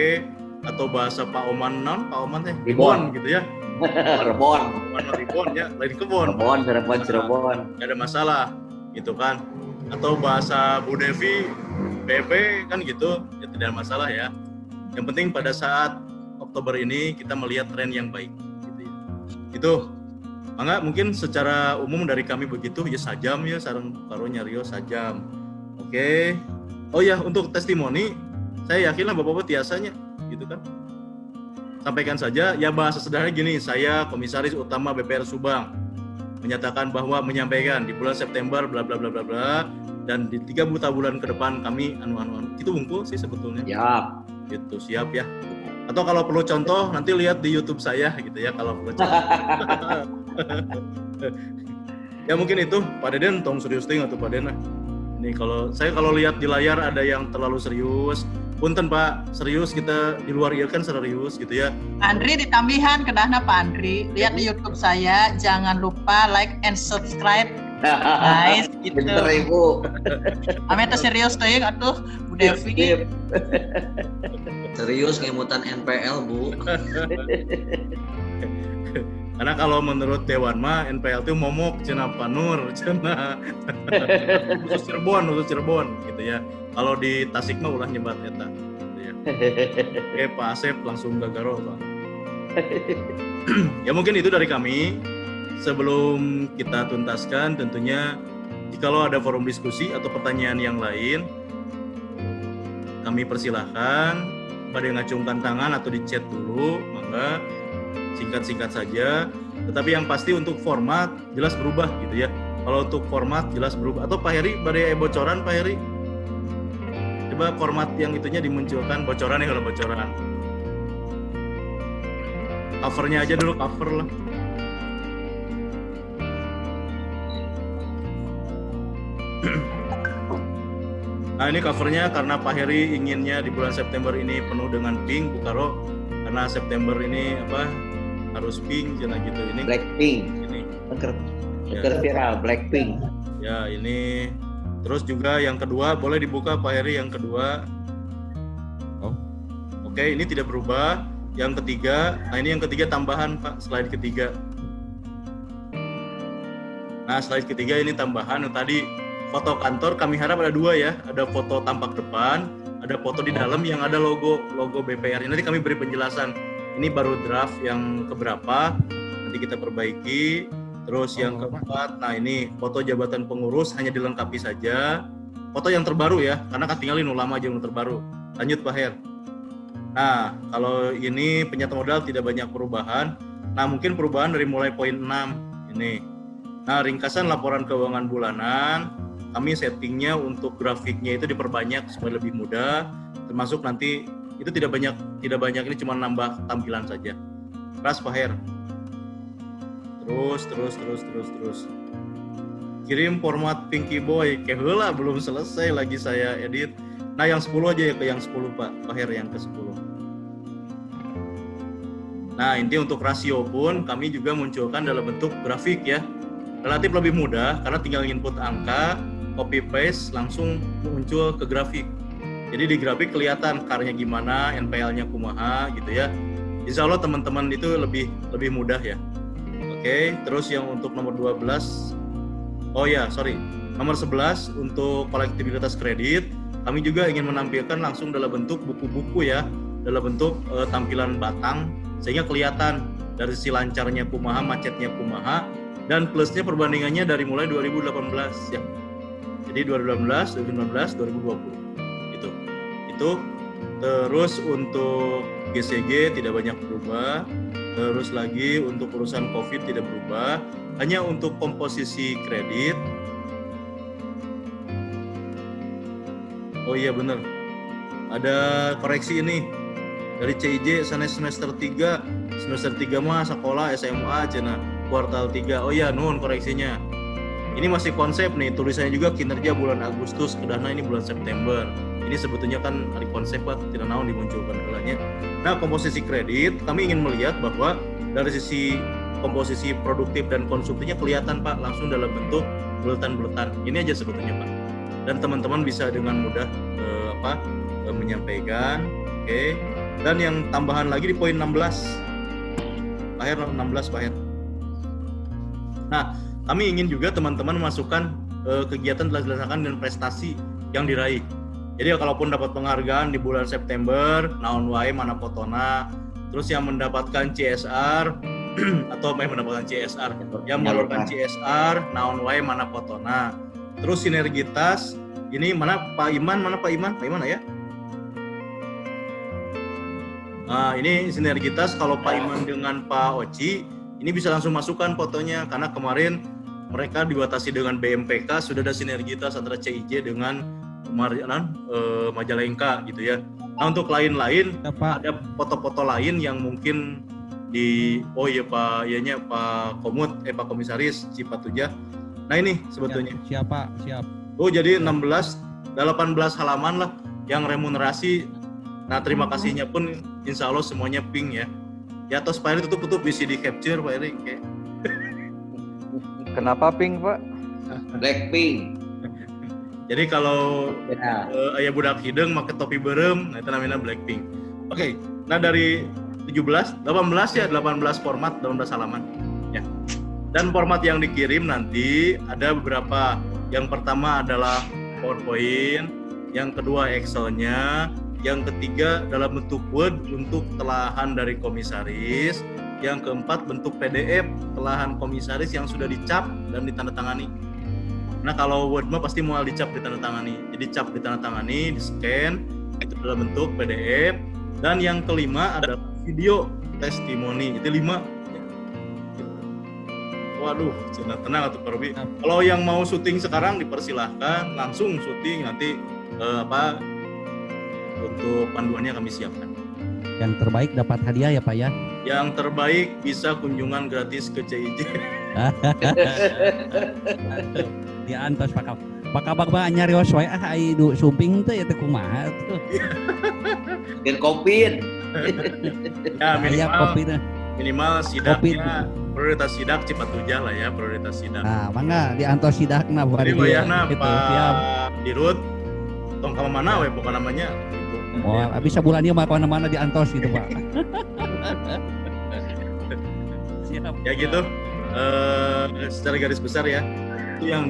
atau bahasa Pak Oman teh Ribon gitu ya. Ribon ya, lain kebon. Cirebon. Enggak ada masalah gitu kan. Atau bahasa Bu Devi BEP kan gitu, ya tidak ada masalah ya. Yang penting pada saat Oktober ini kita melihat tren yang baik gitu ya. Itu mangga mungkin secara umum dari kami begitu ya, sajam ya sareng karunya Rio sajam. Oke. Oh ya, untuk testimoni saya yakinlah Bapak-bapak biasanya gitu kan. Sampaikan saja ya, bahasa sederhana gini, saya Komisaris Utama BPR Subang menyatakan bahwa menyampaikan di bulan September bla bla bla bla bla, dan di 3 bulan ke depan kami anu itu unggul sih sebetulnya. Siap. Gitu, siap ya. Atau kalau perlu contoh nanti lihat di YouTube saya gitu ya kalau perlu contoh. Ya mungkin itu Pak Deden tong serius ting atau Pak Deden. Ini kalau lihat di layar ada yang terlalu serius. Punten Pak, serius kita di luar iya kan serius gitu ya. Andri ditambihan kedahna Pak Andri. Lihat di YouTube saya, jangan lupa like and subscribe. Guys, gitu. Bener Ibu. Ame teh serius teuing atuh Bu Devi. Serius ngemutan NPL Bu. Karena kalau menurut Dewan mah NPL itu momok cenah Panur cenah. khusus Cirebon gitu ya. Kalau di Tasik mah ulah nyebat eta gitu ya. Oke, Pak Asep langsung gagaro Pak. Ya mungkin itu dari kami. Sebelum kita tuntaskan, tentunya jikalau ada forum diskusi atau pertanyaan yang lain, kami persilahkan pada ngacungkan tangan atau di chat dulu, mangga singkat-singkat saja. Tetapi yang pasti untuk format jelas berubah gitu ya. Kalau untuk format jelas berubah. Atau Pak Heri, pada bocoran Pak Heri, coba format yang itunya dimunculkan, bocoran ya kalau bocoran. Covernya aja dulu, cover lah. Nah ini covernya karena Pak Heri inginnya di bulan September ini penuh dengan pink, Bukaro, karena September ini harus pink jangan gitu ini. Blackpink. Ini Super viral Blackpink. Ya, ini. Terus juga yang kedua, boleh dibuka Pak Heri yang kedua. Oh. Oke, ini tidak berubah. Yang ketiga, nah ini yang ketiga tambahan Pak, slide ketiga. Nah, slide ketiga ini tambahan yang tadi foto kantor kami harap ada 2 ya. Ada foto tampak depan, ada foto di dalam yang ada logo BPR. Nanti kami beri penjelasan. Ini baru draft yang keberapa, nanti kita perbaiki. Terus yang keempat, nah ini foto jabatan pengurus hanya dilengkapi saja. Foto yang terbaru ya, karena kan tinggalin lama aja yang terbaru. Lanjut Pak Her. Nah, kalau ini penyata modal tidak banyak perubahan. Nah, mungkin perubahan dari mulai poin 6 ini. Nah, ringkasan laporan keuangan bulanan, kami settingnya untuk grafiknya itu diperbanyak supaya lebih mudah. Termasuk nanti itu tidak banyak ini cuma nambah tampilan saja. Ras Pak Her. Terus. Kirim format Pinky Boy. Kayak heula belum selesai lagi saya edit. Nah, yang 10 aja ya, ke yang 10 Pak Her yang ke 10. Nah, intinya untuk rasio pun kami juga munculkan dalam bentuk grafik ya. Relatif lebih mudah karena tinggal input angka, copy paste langsung muncul ke grafik. Jadi di grafik kelihatan karnya gimana, NPL-nya kumaha gitu ya. Insya Allah teman-teman itu lebih mudah ya. Oke, terus yang untuk nomor 12, nomor 11 untuk kolektibilitas kredit, kami juga ingin menampilkan langsung dalam bentuk buku-buku ya, dalam bentuk tampilan batang, sehingga kelihatan dari sisi lancarnya kumaha, macetnya kumaha, dan plusnya perbandingannya dari mulai 2018 ya. Jadi 2018, 2019, 2020 itu. Terus untuk GCG tidak banyak berubah. Terus lagi untuk urusan COVID tidak berubah, hanya untuk komposisi kredit. Oh iya benar, ada koreksi ini dari CIJ semester 3 mah sekolah SMA cina kuartal 3. Oh iya nun koreksinya. Ini masih konsep nih, tulisannya juga kinerja bulan Agustus, kedahna ini bulan September. Ini sebetulnya kan hari konsep Pak, tidak naon dimunculkan kelanya. Nah, komposisi kredit kami ingin melihat bahwa dari sisi komposisi produktif dan konsumtifnya kelihatan Pak langsung dalam bentuk buletan-buletan. Ini aja sebetulnya Pak. Dan teman-teman bisa dengan mudah menyampaikan. Oke. Dan yang tambahan lagi di poin 16. Pak Her 16 Pak Her. Nah, kami ingin juga teman-teman memasukkan kegiatan telah dilaksanakan dan prestasi yang diraih. Jadi kalaupun dapat penghargaan di bulan September, naon wae mana fotona, terus yang mendapatkan CSR atau yang mendapatkan CSR, yang menyalurkan CSR, naon wae mana fotona. Terus sinergitas, ini mana Pak Iman ya? Nah, ini sinergitas kalau Pak Iman dengan Pak Oci, ini bisa langsung masukkan fotonya karena kemarin mereka dibatasi dengan BMPK, sudah ada sinergitas antara CIJ dengan Majalengka gitu ya. Nah untuk lain-lain ada foto-foto lain yang mungkin Pak Komisaris Cipatujah. Nah ini sebetulnya. Siap. Oh jadi 18 halaman lah yang remunerasi. Nah terima kasihnya pun insya Allah semuanya pink ya. Ya terus Pak Eri tutup bisa di capture Pak Eri. Okay. Kenapa pink Pak? Blackpink. Jadi kalau aya budak hidung make topi berem, nah itu namanya Blackpink. Oke, nah dari 18 format, 18 halaman. Ya. Dan format yang dikirim nanti ada beberapa. Yang pertama adalah PowerPoint, yang kedua Excel-nya, yang ketiga dalam bentuk Word untuk telahan dari komisaris, yang keempat bentuk PDF telahan komisaris yang sudah dicap dan ditandatangani. Nah kalau Word mah pasti mau dicap ditandatangani. Jadi cap ditandatangani, di-scan, itu dalam bentuk PDF. Dan yang kelima adalah video testimoni. Itu 5. Waduh, tenang atuh Pak Robi. Kalau yang mau syuting sekarang dipersilahkan langsung syuting nanti untuk panduannya kami siapkan. Yang terbaik dapat hadiah ya Pak ya. Yang terbaik bisa kunjungan gratis ke CIJ. Dia antos Pak Kabak nyarios wae aidu sumping teh eta kumaha tuh. Dan kopin. Ya minimal sidaknya perlu prioritas sidak Cipatujah lah ya, prioritas sidak. Nah, mangga diantos sidakna buat Jadi bayarna siap. Pak Dirut tong ka mana we bukan namanya. Oh, bisa bulan ieu mah mana diantos gitu, Pak. Siap. Ya gitu. Secara garis besar ya. Itu yang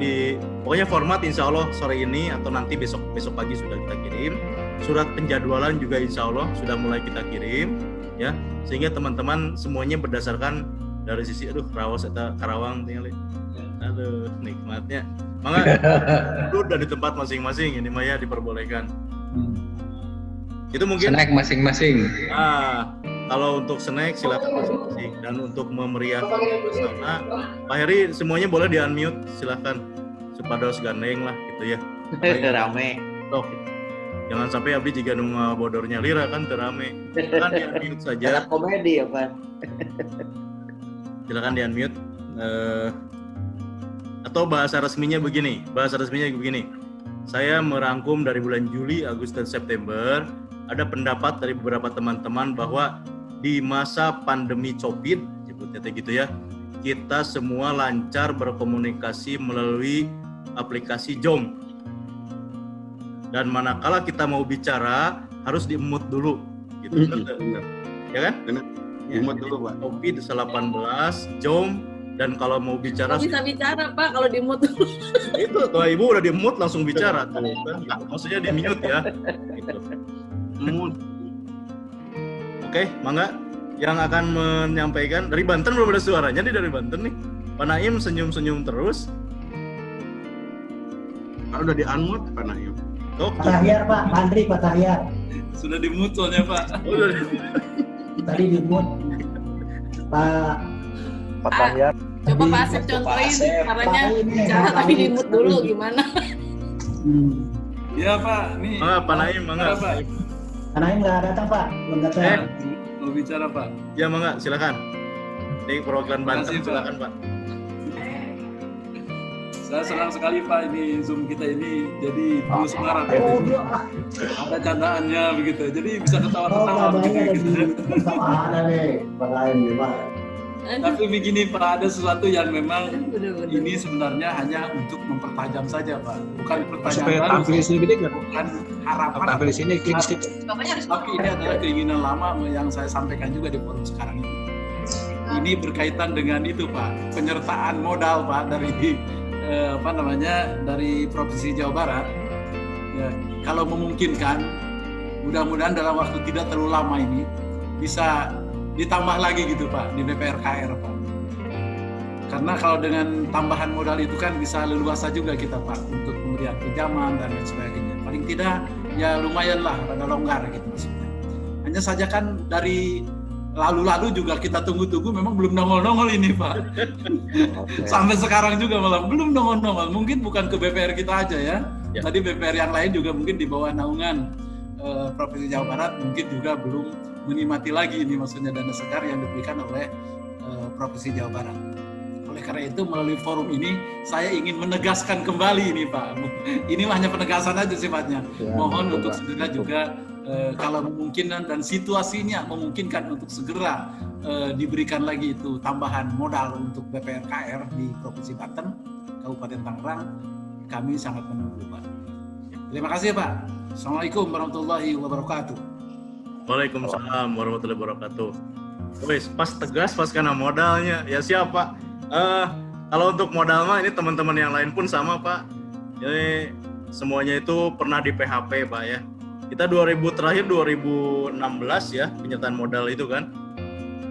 pokoknya format insya Allah sore ini atau nanti besok pagi sudah kita kirim. Surat penjadwalan juga insya Allah sudah mulai kita kirim ya, sehingga teman-teman semuanya berdasarkan dari sisi rawas atau Karawang tinggal. Aduh, nikmatnya. Maka duduk dari tempat masing-masing ini Maya diperbolehkan. Itu mungkin Snack masing-masing. Kalau untuk snack silakan masing-masing, dan untuk memeriahkan suasana Pak Heri semuanya boleh di-unmute, silakan sepados gandeng lah gitu ya. Rame. Tok. Jangan sampai abdi jika nunggu bodornya lira kan terame. Silakan di-unmute saja. Jangan komedi ya, Pak. Silakan di-unmute. Atau bahasa resminya begini. Saya merangkum dari bulan Juli, Agustus, September, ada pendapat dari beberapa teman-teman bahwa di masa pandemi COVID, sebutnya gitu ya, kita semua lancar berkomunikasi melalui aplikasi Zoom. Dan manakala kita mau bicara harus di-mute dulu, gitu. Benar. Ya kan? Benar. Di-mute dulu, Pak. COVID-19, Zoom, dan kalau mau bicara bisa bicara Pak kalau di mute. itu tuh ibu udah di mute langsung bicara tuh kan gitu. Maksudnya di mute ya gitu. Oke, mangga yang akan menyampaikan dari Banten belum ada suaranya nih dari Banten nih. Pak Naim senyum-senyum terus. Udah di-unmute Pak Naim. Tok. Pak Tahyar, Pak Andri, Pak Tahyar. Sudah di mute soalnya Pak. Tadi di mute. Pak Tahyar. Coba Pak Asep contohin caranya bicara tapi di mute dulu gimana? Iya Pak, nih. Pak Naim, mangga. Pak Naim nggak datang Pak, belum datang. mau bicara Pak. Ya mangga, silakan. Ini perwakilan Banten, silakan Pak. Saya senang sekali Pak, ini Zoom kita ini jadi penuh semangat ya. Ada candaannya begitu, jadi bisa ketawa-ketawa gitu. Ada nih, Pak Naim gimana? Tapi begini Pak, ada sesuatu yang memang ini sebenarnya hanya untuk mempertajam saja Pak, bukan pertanyaan baru, bukan harapan. Tapi ini adalah keinginan lama yang saya sampaikan juga di forum sekarang ini. Ini berkaitan dengan itu Pak, penyertaan modal Pak dari dari Provinsi Jawa Barat. Ya, kalau memungkinkan, mudah-mudahan dalam waktu tidak terlalu lama ini bisa ditambah lagi gitu Pak di BPRKR Pak. Karena kalau dengan tambahan modal itu kan bisa leluasa juga kita Pak untuk pemberian pinjaman dan lain sebagainya. Paling tidak ya lumayan lah, rada longgar gitu maksudnya. Hanya saja kan dari lalu-lalu juga kita tunggu-tunggu memang belum nongol-nongol ini Pak. Sampai sekarang juga malah belum nongol-nongol. Mungkin bukan ke BPR kita aja ya. Tadi BPR yang lain juga mungkin di bawah naungan Provinsi Jawa Barat mungkin juga belum menikmati lagi ini maksudnya dana segar yang diberikan oleh Provinsi Jawa Barat. Oleh karena itu melalui forum ini saya ingin menegaskan kembali ini Pak. Ini hanya penegasan aja sifatnya. Mohon untuk segera juga kalau memungkinkan dan situasinya memungkinkan untuk segera diberikan lagi itu tambahan modal untuk BPRKR di Provinsi Banten, Kabupaten Tangerang. Kami sangat menunggu Pak. Terima kasih Pak. Assalamualaikum warahmatullahi wabarakatuh. Waalaikumsalam warahmatullahi wabarakatuh. Wes, pas tegas pas karena modalnya. Ya siapa? Kalau untuk modal mah ini teman-teman yang lain pun sama Pak. Jadi semuanya itu pernah di PHP Pak ya. Kita 2016 ya penyertaan modal itu kan.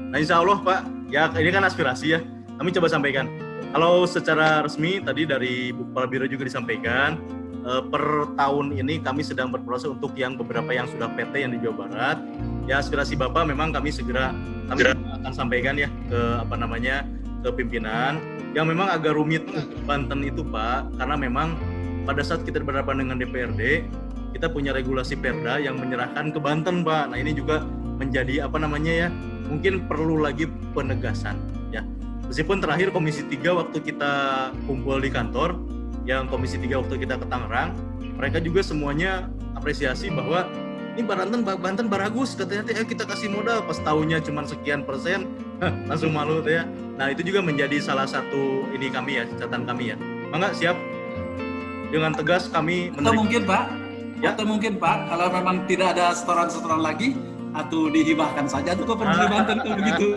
Nah insya Allah Pak, ya ini kan aspirasi ya. Kami coba sampaikan. Kalau secara resmi tadi dari Bu Kepala Biro juga disampaikan. Per tahun ini kami sedang berproses untuk yang beberapa yang sudah PT yang di Jawa Barat. Ya aspirasi Bapak memang kami akan sampaikan ya ke pimpinan. Yang memang agak rumit Banten itu Pak, karena memang pada saat kita berhadapan dengan DPRD, kita punya regulasi Perda yang menyerahkan ke Banten Pak. Nah ini juga menjadi mungkin perlu lagi penegasan ya. Meskipun terakhir Komisi 3 waktu kita kumpul di kantor, yang Komisi 3 waktu kita ke Tangerang, mereka juga semuanya apresiasi bahwa ini Banten baragus, katanya kita kasih modal, pas tahunya cuma sekian persen, langsung malu tuh ya. Nah itu juga menjadi salah satu ini kami ya, catatan kami ya. Mangga siap dengan tegas kami Atau mungkin Pak, Ya. atau mungkin Pak, kalau memang tidak ada setoran-setoran lagi, atau dihibahkan saja tuh ke Provinsi Banten tuh begitu.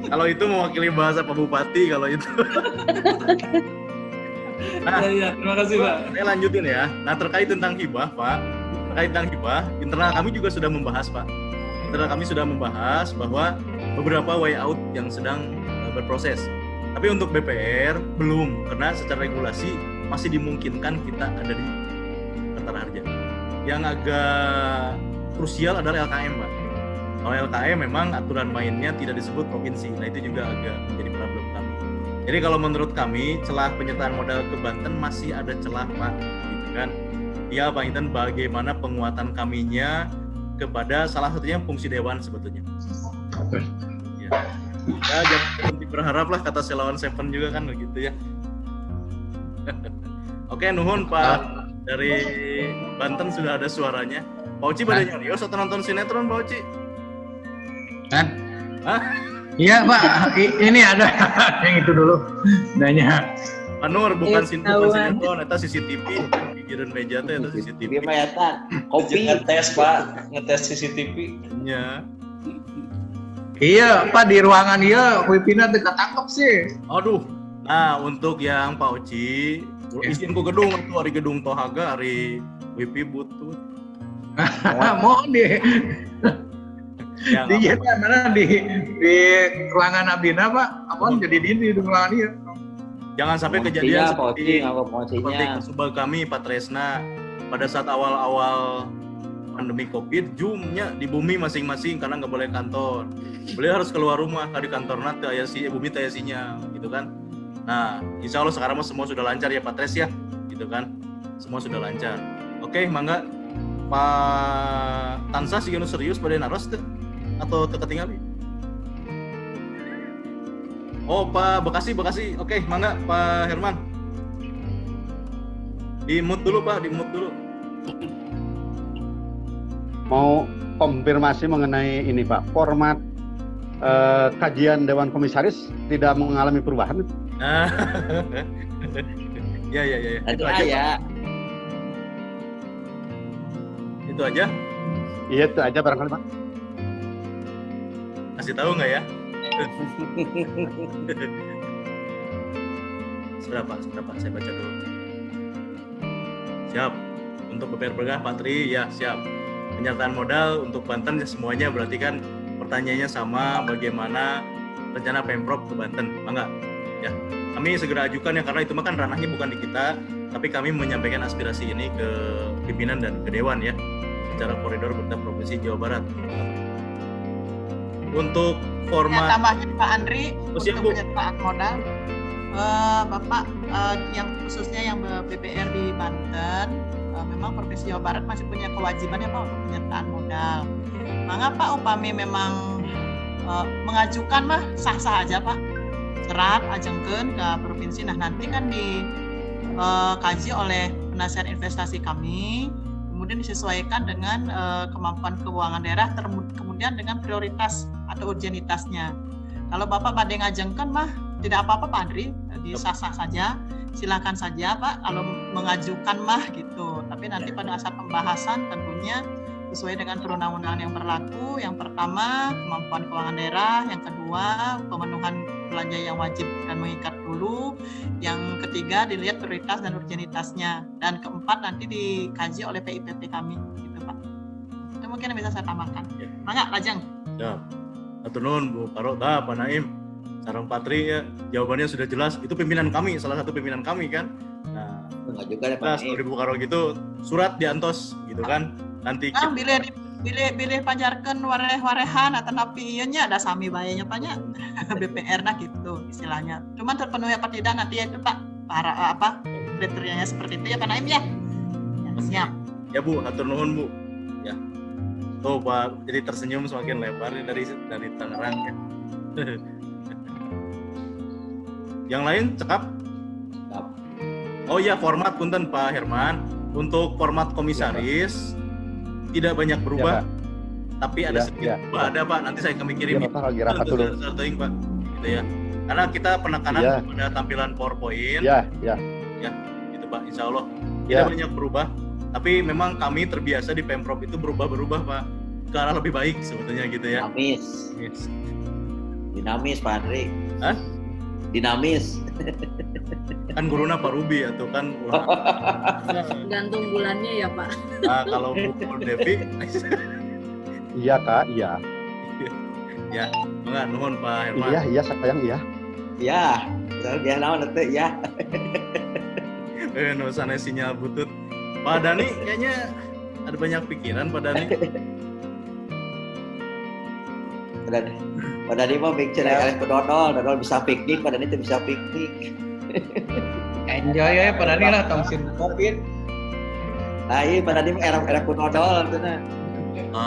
Kalau itu mewakili bahasa Pak Bupati kalau itu. Nah, Iya, terima kasih Pak. saya lanjutin ya. Nah terkait tentang hibah Pak, terkait tentang hibah, internal kami juga sudah membahas Pak. Internal kami sudah membahas bahwa beberapa way out yang sedang berproses. Tapi untuk BPR belum, karena secara regulasi masih dimungkinkan kita ada di Kertanegara Harja. Yang agak krusial adalah LKM Pak. Kalau LKM memang aturan mainnya tidak disebut provinsi. Nah itu juga agak menjadi problem kami. Jadi kalau menurut kami celah penyertaan modal ke Banten masih ada celah Pak, gitu kan? Ya Bang Intan, bagaimana penguatan kaminya kepada salah satunya fungsi dewan sebetulnya. Ya, ya jangan berharap lah kata Selawan Seven juga kan begitu ya. Oke, nuhun Pak. Dari Banten sudah ada suaranya. Pak Uci pada nyarios atau nonton sinetron Pak Uci? Kan? Hah? Iya Pak, ini ada yang itu dulu. Nanya. Pak Nur bukan sinetron, itu CCTV. Pikiran meja teh itu CCTV. Dia mah eta kopi. Ngetes Pak, ngetes CCTV. Ya. Iya Pak, di ruangan iya pimpinan teu ketangkep sih. Aduh. Nah, untuk yang Pak Uci, izin ku gedung itu hari gedung Tohaga, hari WP butut. Mohon di Ya, di mana di ruangan Abdina Pak, apa jadi di ruangan dia. jangan sampai kejadian seperti Pocinya. Kasubag kami Pak Tresna pada saat awal-awal pandemi Covid, Zoom-nya di bumi masing-masing karena nggak boleh kantor. Beliau harus keluar rumah, di kantornya teu aya si bumi teu aya sinyal gitu kan. Nah, insya Allah sekarang mah semua sudah lancar ya Pak Tres ya, gitu kan. Semua sudah lancar. Oke, mangga Pak Tansa sih serius pada naros tuh atau ketinggalan? Oh, Pak Bekasi. Oke, mangga Pak Herman. Di-mute dulu Pak, di-mute dulu. Mau konfirmasi mengenai ini Pak, format kajian Dewan Komisaris tidak mengalami perubahan? Nah. Ya. Itu aja. Itu aja. Iya itu aja barangkali Pak. Kasih tahu nggak ya? Sudah Pak, saya baca dulu. Siap. Untuk BPR Bergah Pak Tri, ya siap. Penyertaan modal untuk Banten semuanya berarti kan pertanyaannya sama, bagaimana rencana Pemprov ke Banten, enggak? Ya, kami segera ajukan ya karena itu mah kan ranahnya bukan di kita, tapi kami menyampaikan aspirasi ini ke pimpinan dan ke Dewan ya, secara koridor Pemerintah Provinsi Jawa Barat. Untuk format tambahin Pak Andri siap, untuk Bu. penyertaan modal, Bapak yang khususnya yang BPR di Banten, memang Provinsi Jawa Barat masih punya kewajiban ya Pak untuk penyertaan modal. Mengapa upami memang mengajukan mah sah-sah aja Pak, serat ajengkeun ke provinsi. Nah nanti kan dikaji oleh penasihat investasi kami, kemudian disesuaikan dengan kemampuan keuangan daerah, kemudian dengan prioritas atau urgenitasnya. Kalau Bapak pada ngajengkan mah tidak apa-apa Pak Andri, disah-sah saja, silakan saja Pak kalau mengajukan mah gitu. Tapi nanti pada saat pembahasan tentunya sesuai dengan perundang-undangan yang berlaku. Yang pertama kemampuan keuangan daerah, yang kedua pemenuhan belanja yang wajib dan mengikat dulu, yang ketiga dilihat prioritas dan urgenitasnya, dan keempat nanti dikaji oleh PIPP kami gitu Pak. Itu mungkin yang bisa saya tambahkan. Ya. Mangga Lajeng. Ya, atur nuhun Bu Karo, Pak Naim, sareng Patri ya, jawabannya sudah jelas. Itu pimpinan kami, salah satu pimpinan kami kan. Nah, Mengajukan ya Pak. jelas kalau di Bu Karo gitu, surat diantos gitu kan. Nanti Nah, bilih panjarkeun wareh-warehan atau napi ieu nya ada sami bae nya Pak nya. BPR nah gitu istilahnya. Cuman terpenuhi apa tidak nanti ya itu Pak. Para kriterianya seperti itu ya Pak Naim ya. Ya, siap. ya Bu, atur nuhun Bu. Ya. Tuh Pak, jadi tersenyum semakin lebar nih dari Tangerang ya. Yang lain cekap? Cekap. Oh iya, format punten Pak Herman. Untuk format komisaris tidak banyak berubah. Ya, tapi ada Iya, sedikit iya, berubah, ada Pak. Nanti saya kami Iya kirim Bapak lagi rapat dulu. Starting Pak, gitu ya. Karena kita penekanan Iya. pada tampilan PowerPoint, Ya, ya. gitu Pak. Insya Allah Ya. tidak banyak berubah, tapi memang kami terbiasa di Pemprov itu berubah-berubah Pak, ke arah lebih baik sebetulnya gitu ya. Dinamis. Yes. Dinamis Pak Andri. Hah? Dinamis. Kan guruna Pak Ruby atau kan ulang. Gantung bulannya ya Pak. Nah, kalau Bu Devi Iya Kak, iya. ya enggak nuhun Pak Herman. Iya, iya sayang iya. Ya, dia naon teh ya. Nu sana sinyal butut. Pak Dani kayaknya ada banyak pikiran Pak Dani. Pada dia mau bikin elek dodol bisa piknik, pada itu bisa piknik. Enjoy ya pada ini lah tongsin covid. Nah, iya pada dia era dodol tuh nah.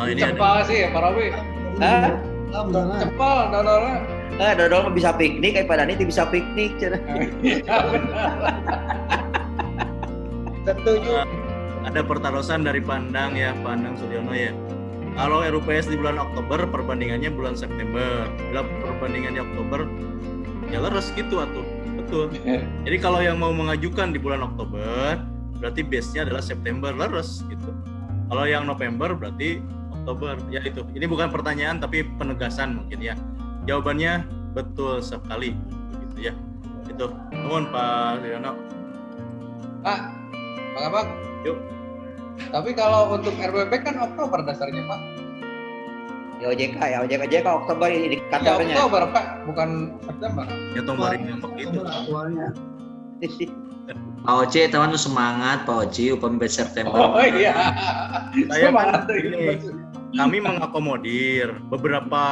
Ini ada Cepal sih ya Pak Robi. Hah? Cepal dodolnya. Dodol mah bisa piknik, pada ini bisa piknik cenah. Setuju. ada pertarusan dari Pandang ya, Pandang Suryono ya. Kalau RUPS di bulan Oktober, perbandingannya bulan September. Bila perbandingannya Oktober, ya leres gitu atuh. Betul. Jadi kalau yang mau mengajukan di bulan Oktober, berarti base-nya adalah September, leres gitu. Kalau yang November berarti Oktober. Ya itu. Ini bukan pertanyaan tapi penegasan mungkin ya. Jawabannya betul sekali begitu ya. Itu. Nuhun Pak Suryono. Pak Abang. Yuk. Tapi kalau untuk RWP kan Oktober dasarnya Pak. Ya OJK Oktober ini Ya katanya. Oktober Pak, bukan September. Ya tombarin yang begitu. Pak Oci, teman lu semangat Pak Oci, upami September. Oh iya. Saya Semangat. ini, kami mengakomodir beberapa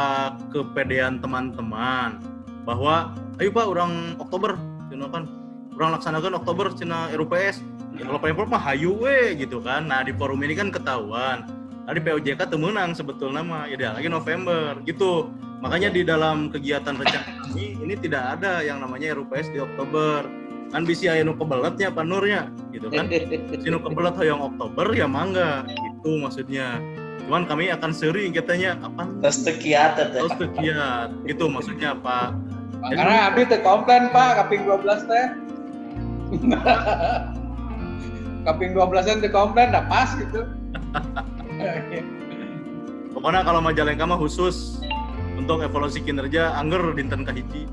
kepedean teman-teman bahwa ayo Pak orang Oktober cina kan orang laksanakan Oktober cina RUPS ya, kalau Pemprov mah hayu we gitu kan. Nah di forum ini kan ketahuan di POJK temenang sebetulnya mah ya lagi November gitu. Makanya di dalam kegiatan rencana kami ini tidak ada yang namanya RUPS di Oktober. Kan bisa aya nu kebeletnya panurnya gitu kan. Sinu kebelet hoyong Oktober ya mangga gitu maksudnya. Cuman kami akan sering katanya apa? Terus tekiat Terus tekiat gitu maksudnya Pak. Karena abdi teu komplain Pak, kaping 12 teh. Kaping 12 teh komplain dah pas gitu. Pokoknya kalau Majalengka mah khusus untuk evaluasi kinerja angger dinten kahiji.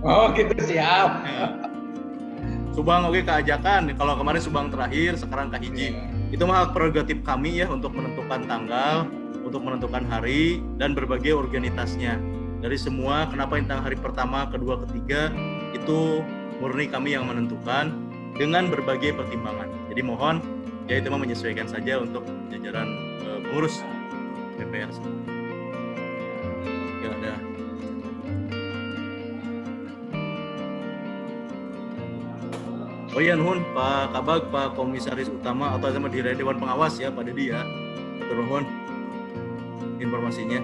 Oh gitu siap. Subang oke keajakan. Kalau kemarin Subang terakhir, sekarang kahiji. Itu mah hak prerogatif kami ya untuk menentukan tanggal, untuk menentukan hari dan berbagai organitasnya. Dari semua kenapa tentang hari pertama, kedua, ketiga itu murni kami yang menentukan dengan berbagai pertimbangan. Jadi mohon ya itu mah menyesuaikan saja untuk jajaran pengurus DPR semua. Ya ada. Oh iya nuhun Pak Kabag, Pak Komisaris Utama atau sama di Dewan Pengawas ya Pak Dedi ya. Nuhun informasinya.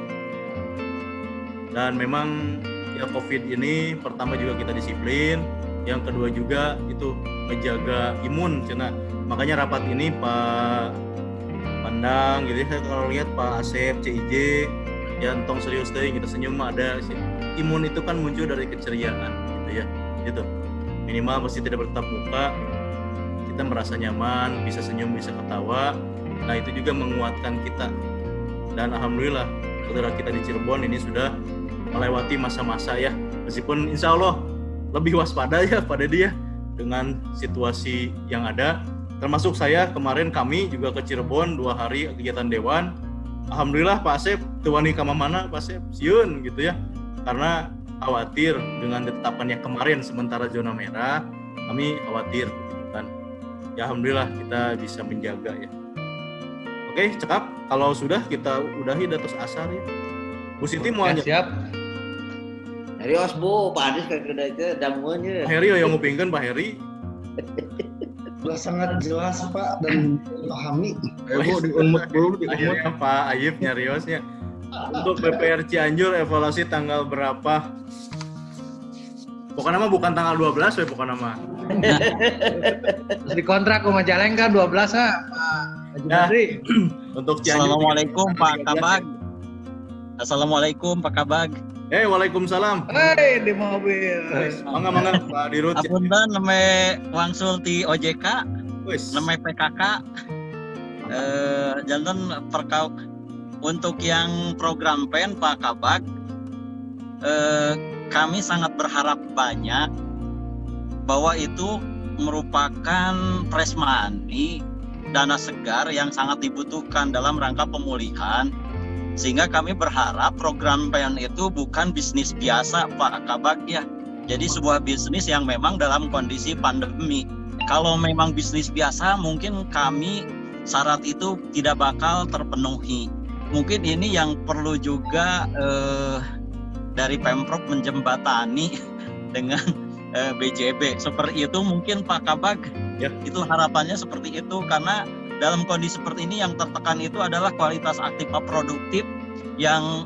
Dan memang ya COVID ini pertama juga kita disiplin, yang kedua juga itu menjaga imun cina. Makanya rapat ini Pak Pandang gitu ya, saya kalau lihat Pak Asep, CIJ ya entong serius deh kita senyum ada imun itu kan muncul dari keceriaan gitu ya. Gitu. Minimal mesti tidak bertatap muka, kita merasa nyaman, bisa senyum, bisa ketawa. Nah itu juga menguatkan kita. Dan alhamdulillah saudara kita di Cirebon ini sudah melewati masa-masa ya, meskipun insya Allah lebih waspada ya pada dia dengan situasi yang ada. Termasuk saya kemarin kami juga ke Cirebon 2 hari kegiatan Dewan. Alhamdulillah Pak Asep, tuani kama mana Pak Asep, siun gitu ya. Karena khawatir dengan ditetapkannya kemarin sementara zona merah, kami khawatir gitu kan. Ya alhamdulillah kita bisa menjaga ya. Oke, cekap. Kalau sudah kita udahi datus asar ya. Bu Siti mau aja. Siap. Serius Bu, Pak Adis kayak itu damuannya. Pak Heri yang ngupingkan Pak Heri. Sudah sangat jelas Pak dan dipahami. Ayo Bu, diunmut dulu, diunmut. Akhirnya Pak Ayib nyariosnya. Untuk BPR Cianjur evaluasi tanggal berapa? Pokoknya mah bukan tanggal 12 ya pokoknya mah. Di kontrak ke Majalengka 12 Pak Haji Badri. Untuk Cianjur. Assalamualaikum Pak Kabag. Assalamualaikum Pak Kabag. Waalaikumsalam. Hei di mobil. Mangga Pak Dirut. Apunten neme wangsul ti OJK, neme PKK. Janten perkau untuk yang program PEN Pak Kabag, kami sangat berharap banyak bahwa itu merupakan fresh money, dana segar yang sangat dibutuhkan dalam rangka pemulihan. Sehingga kami berharap program PEN itu bukan bisnis biasa Pak Kabag ya. Jadi sebuah bisnis yang memang dalam kondisi pandemi. Kalau memang bisnis biasa mungkin kami syarat itu tidak bakal terpenuhi. Mungkin ini yang perlu juga dari Pemprov menjembatani dengan BJB. Seperti itu mungkin Pak Kabag. Ya. Itu harapannya seperti itu karena dalam kondisi seperti ini yang tertekan itu adalah kualitas aktif produktif yang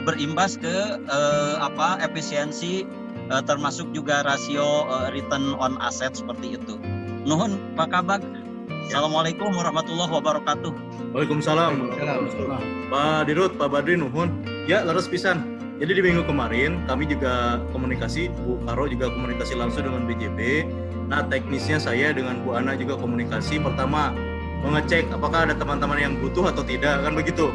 berimbas ke efisiensi termasuk juga rasio return on asset seperti itu. Nuhun Pak Kabag. Assalamualaikum warahmatullahi wabarakatuh. Waalaikumsalam. Pak Dirut, Pak Badri nuhun. Ya, leres pisan. Jadi di minggu kemarin kami juga komunikasi, Bu Karo juga komunikasi langsung dengan BJB. Nah, teknisnya saya dengan Bu Ana juga komunikasi. Pertama, mengecek apakah ada teman-teman yang butuh atau tidak, kan begitu.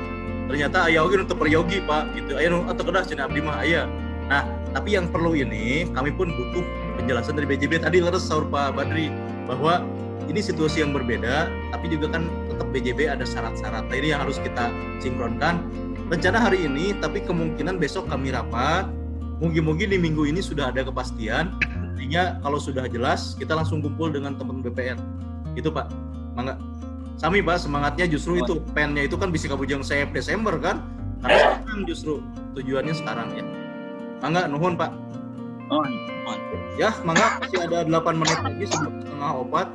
Ternyata ayah oke untuk peryogi Pak, gitu. Ayah atau kedah cina abdi mah ayah. Nah, tapi yang perlu ini kami pun butuh penjelasan dari BJB. Tadi leres sahur Pak Badri bahwa ini situasi yang berbeda, tapi juga kan tetap BJB ada syarat-syarat. Nah, ini yang harus kita sinkronkan. Rencana hari ini, tapi kemungkinan besok kami rapat. Mungkin di minggu ini sudah ada kepastian. Sehingga kalau sudah jelas, kita langsung kumpul dengan teman BPN. Itu Pak, mangga. Sami Pak, semangatnya justru itu, pennya itu kan bisa kabujang saya Desember kan, karena sekarang justru tujuannya sekarang ya. Mangga, nuhun Pak. Ya, mangga masih ada 8 menit lagi sebelum setengah opat.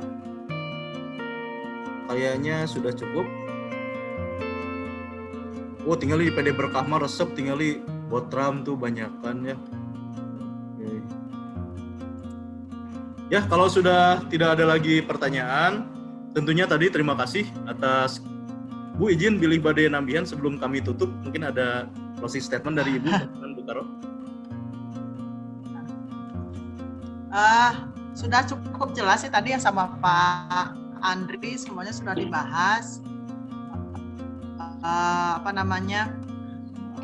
Kayaknya sudah cukup. Oh, tinggal di PD Berkah mah resep, tinggal di Botram tuh banyakan ya. Oke. Ya, kalau sudah tidak ada lagi pertanyaan, tentunya tadi terima kasih atas Bu izin pilih badai nambihan sebelum kami tutup. Mungkin ada closing statement dari Ibu dan Bu Karo. Sudah cukup jelas sih tadi ya sama Pak Andri, semuanya sudah dibahas.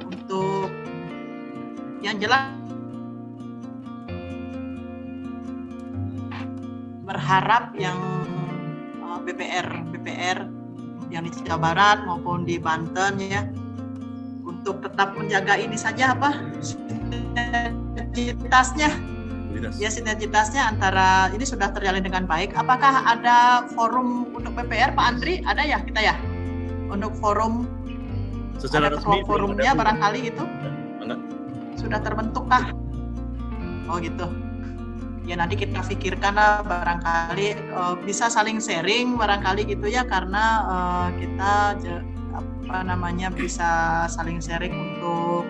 Untuk yang jelas berharap yang BPR yang di Jawa Barat maupun di Banten ya untuk tetap menjaga ini saja sinergitasnya antara ini sudah terjalin dengan baik. Apakah ada forum untuk BPR Pak Andri? Ada ya kita ya? Untuk forum secara resmi forumnya barangkali itu sudah terbentuk kah? Oh gitu. Ya nanti kita pikirkan lah barangkali bisa saling sharing barangkali gitu ya karena kita bisa saling sharing untuk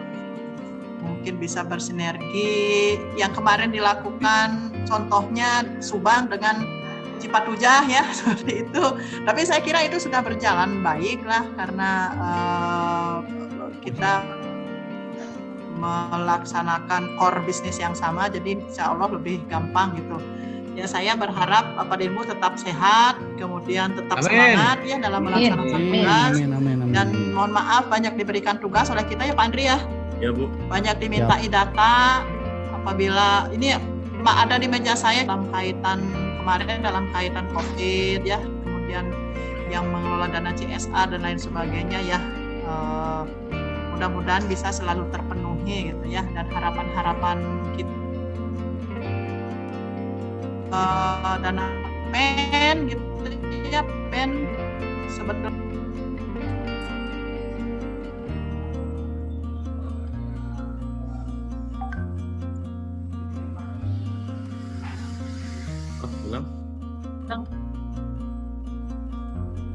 mungkin bisa bersinergi yang kemarin dilakukan contohnya Subang dengan Cipatujah ya seperti itu. Tapi saya kira itu sudah berjalan baik lah karena kita melaksanakan core bisnis yang sama, jadi insya Allah lebih gampang gitu. Ya saya berharap Pak Dirmu tetap sehat, kemudian tetap semangat ya dalam melaksanakan tugas. Dan mohon maaf banyak diberikan tugas oleh kita ya Pak Andri ya. Ya Bu. Banyak dimintai data apabila ini ada di meja saya dalam kaitan COVID ya, kemudian yang mengelola dana CSR dan lain sebagainya ya. Mudah-mudahan bisa selalu terpenuhi gitu ya, dan harapan-harapan kita dana PEN gitu ya, PEN sebetulnya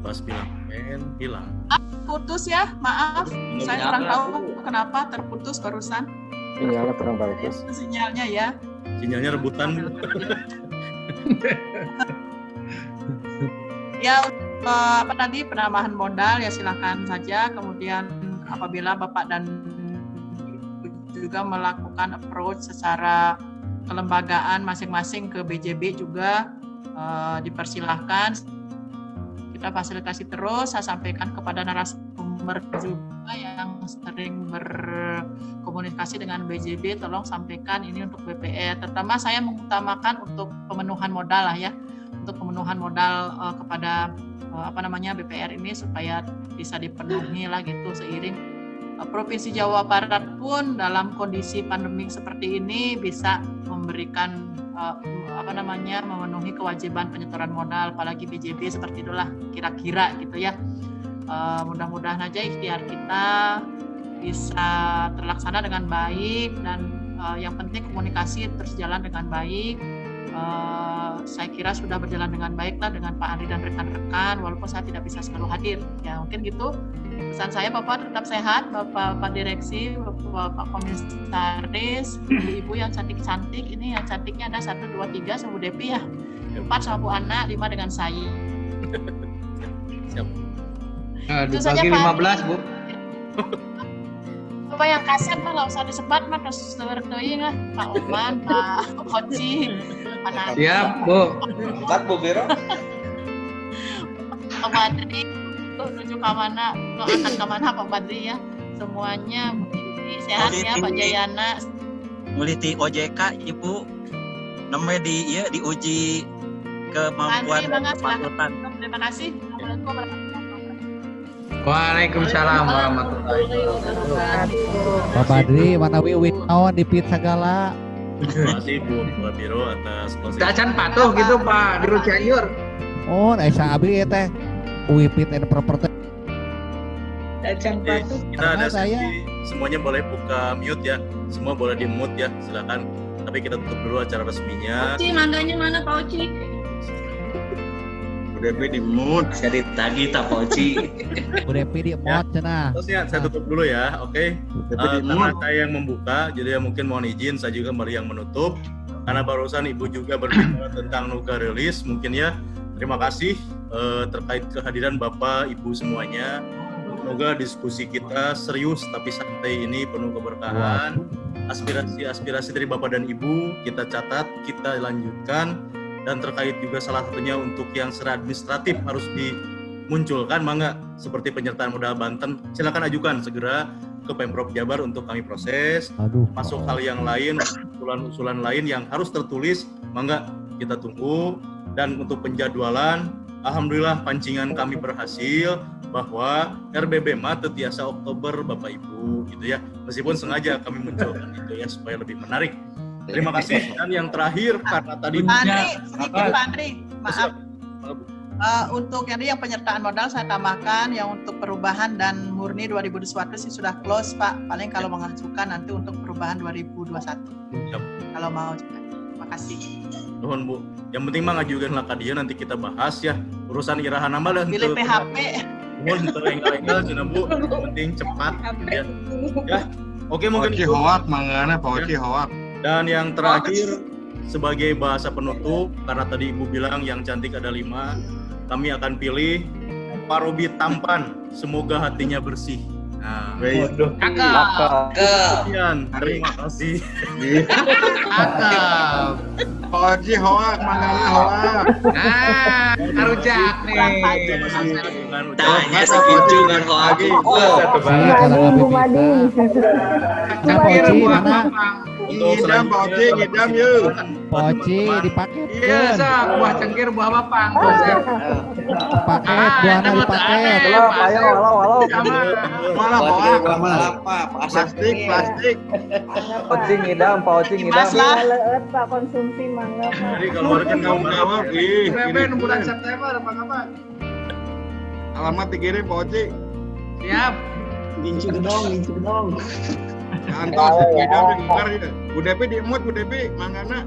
pas bilang PEN hilang. Putus ya, maaf. Saya kurang tahu kenapa terputus barusan. Sinyalnya kurang bagus. Sinyalnya ya. Sinyalnya rebutan. Ya, tadi penambahan modal ya silakan saja. Kemudian apabila Bapak dan juga melakukan approach secara kelembagaan masing-masing ke BJB juga dipersilahkan. Kita fasilitasi terus, saya sampaikan kepada narasumber juga yang sering berkomunikasi dengan BJB, tolong sampaikan ini untuk BPR. Terutama saya mengutamakan untuk pemenuhan modal lah ya, untuk pemenuhan modal kepada BPR ini supaya bisa dipenuhi lah gitu seiring Provinsi Jawa Barat pun dalam kondisi pandemik seperti ini bisa memberikan memenuhi kewajiban penyetoran modal, apalagi BJB seperti itulah kira-kira gitu ya. Mudah-mudahan aja ikhtiar kita bisa terlaksana dengan baik dan yang penting komunikasi terus jalan dengan baik. Saya kira sudah berjalan dengan baik lah dengan Pak Andri dan rekan-rekan, walaupun saya tidak bisa selalu hadir. Ya mungkin gitu pesan saya. Bapak tetap sehat, Bapak Direksi, Bapak Komisaris, Ibu yang cantik-cantik. Ini yang cantiknya ada 1, 2, 3 sama Bu Depi ya. 4 sama Bu Ana, 5 dengan saya. Siap. Itu saja Pak. 15 Bu. Bapak yang kasar mah nggak usah disebat mah terus teuing lah Pak Oman, Pak Koci, mana? Siap Bu. Empat Bu Biro. Pak Badri, tuh menuju ke mana? Tuh akan ke mana Pak Badri ya? Semuanya sehat ya Pak Jayana. Muliti OJK Ibu, namanya diuji kemampuan kepatutan. Terima kasih. Assalamualaikum warahmatullahi wabarakatuh. Waalaikumsalam warahmatullahi wabarakatuh. Pak Badri, mana wiwit naon dipit segala. Terima kasih Bu Biro atas closing. Dacan patuh gitu Pak Biro Cianjur. Oh, Aisyah Abri ya teh. Wipit and property. Dacan patuh. Kita ada sesi, semuanya boleh buka mute ya. Semua boleh di mute ya, silakan. Tapi kita tutup dulu acara resminya. Oci, mangganya mana Pak Oci? Depi di mood, Saya ditagih tak Pak Oci. Udah di mod cenah. Terus ya, saya tutup dulu ya, oke? Karena saya yang membuka, jadi ya mungkin mohon izin saya juga yang menutup. Karena barusan Ibu juga berbicara tentang Nuga rilis, mungkin ya. Terima kasih terkait kehadiran Bapak, Ibu semuanya. Semoga diskusi kita serius tapi santai ini penuh keberkahan. Aspirasi-aspirasi dari Bapak dan Ibu kita catat, kita lanjutkan. Dan terkait juga salah satunya untuk yang secara administratif harus dimunculkan, mangga seperti penyertaan modal Banten, silakan ajukan segera ke Pemprov Jabar untuk kami proses. Masuk hal yang lain, usulan-usulan lain yang harus tertulis, mangga kita tunggu. Dan untuk penjadwalan, alhamdulillah pancingan kami berhasil bahwa RBB mah tetiasa Oktober Bapak Ibu gitu ya. Meskipun sengaja kami munculkan itu ya supaya lebih menarik. Terima kasih. Dan yang terakhir karena tadi Pak Andri, maaf. Untuk yang penyertaan modal saya tambahkan yang untuk perubahan dan murni 2021 sih sudah close Pak. Paling kalau mengajukan nanti untuk perubahan 2021. Siap. Kalau mau juga. Terima kasih. Nuhun Bu. Yang penting mah ngajukan lah dia nanti kita bahas ya. Urusan iraha nama dan pilih PHP. Nuhun terenggal-enggal cenah Bu. Yang penting cepat ya. Ya. Oke mungkin Pak Oci hoak mangana Pak Oci hoak. Dan yang terakhir sebagai bahasa penutup, karena tadi Ibu bilang yang cantik ada 5, kami akan pilih Pak Robi Tampan, semoga hatinya bersih. Nah, Kakak. Sekian, terima kasih. Kakak. Pak Oci hoak mangana hoak. Nah, karujak nih. Tanya setuju kan hoak. Bu Mading. Cangkir buah mamang. Ngidam Pak Oci, ngidam yuk. Pak Oci dipaket. Iya, sok buah cengkir buah bapang. Paket, buahnya dipaket. Halo. Mana hoak? Apa? Plastik. Oci ngidam, Pak Oci ngidam. Pak konsumsi mangga Pak. Jadi kalau warga Kamu beli. Beben bulan September apa? Alamat dikirim Pak Oci. Siap. Linci gedong. Kantor ngidam dengar ya. Bu Depi di mood Bu Depi mangana.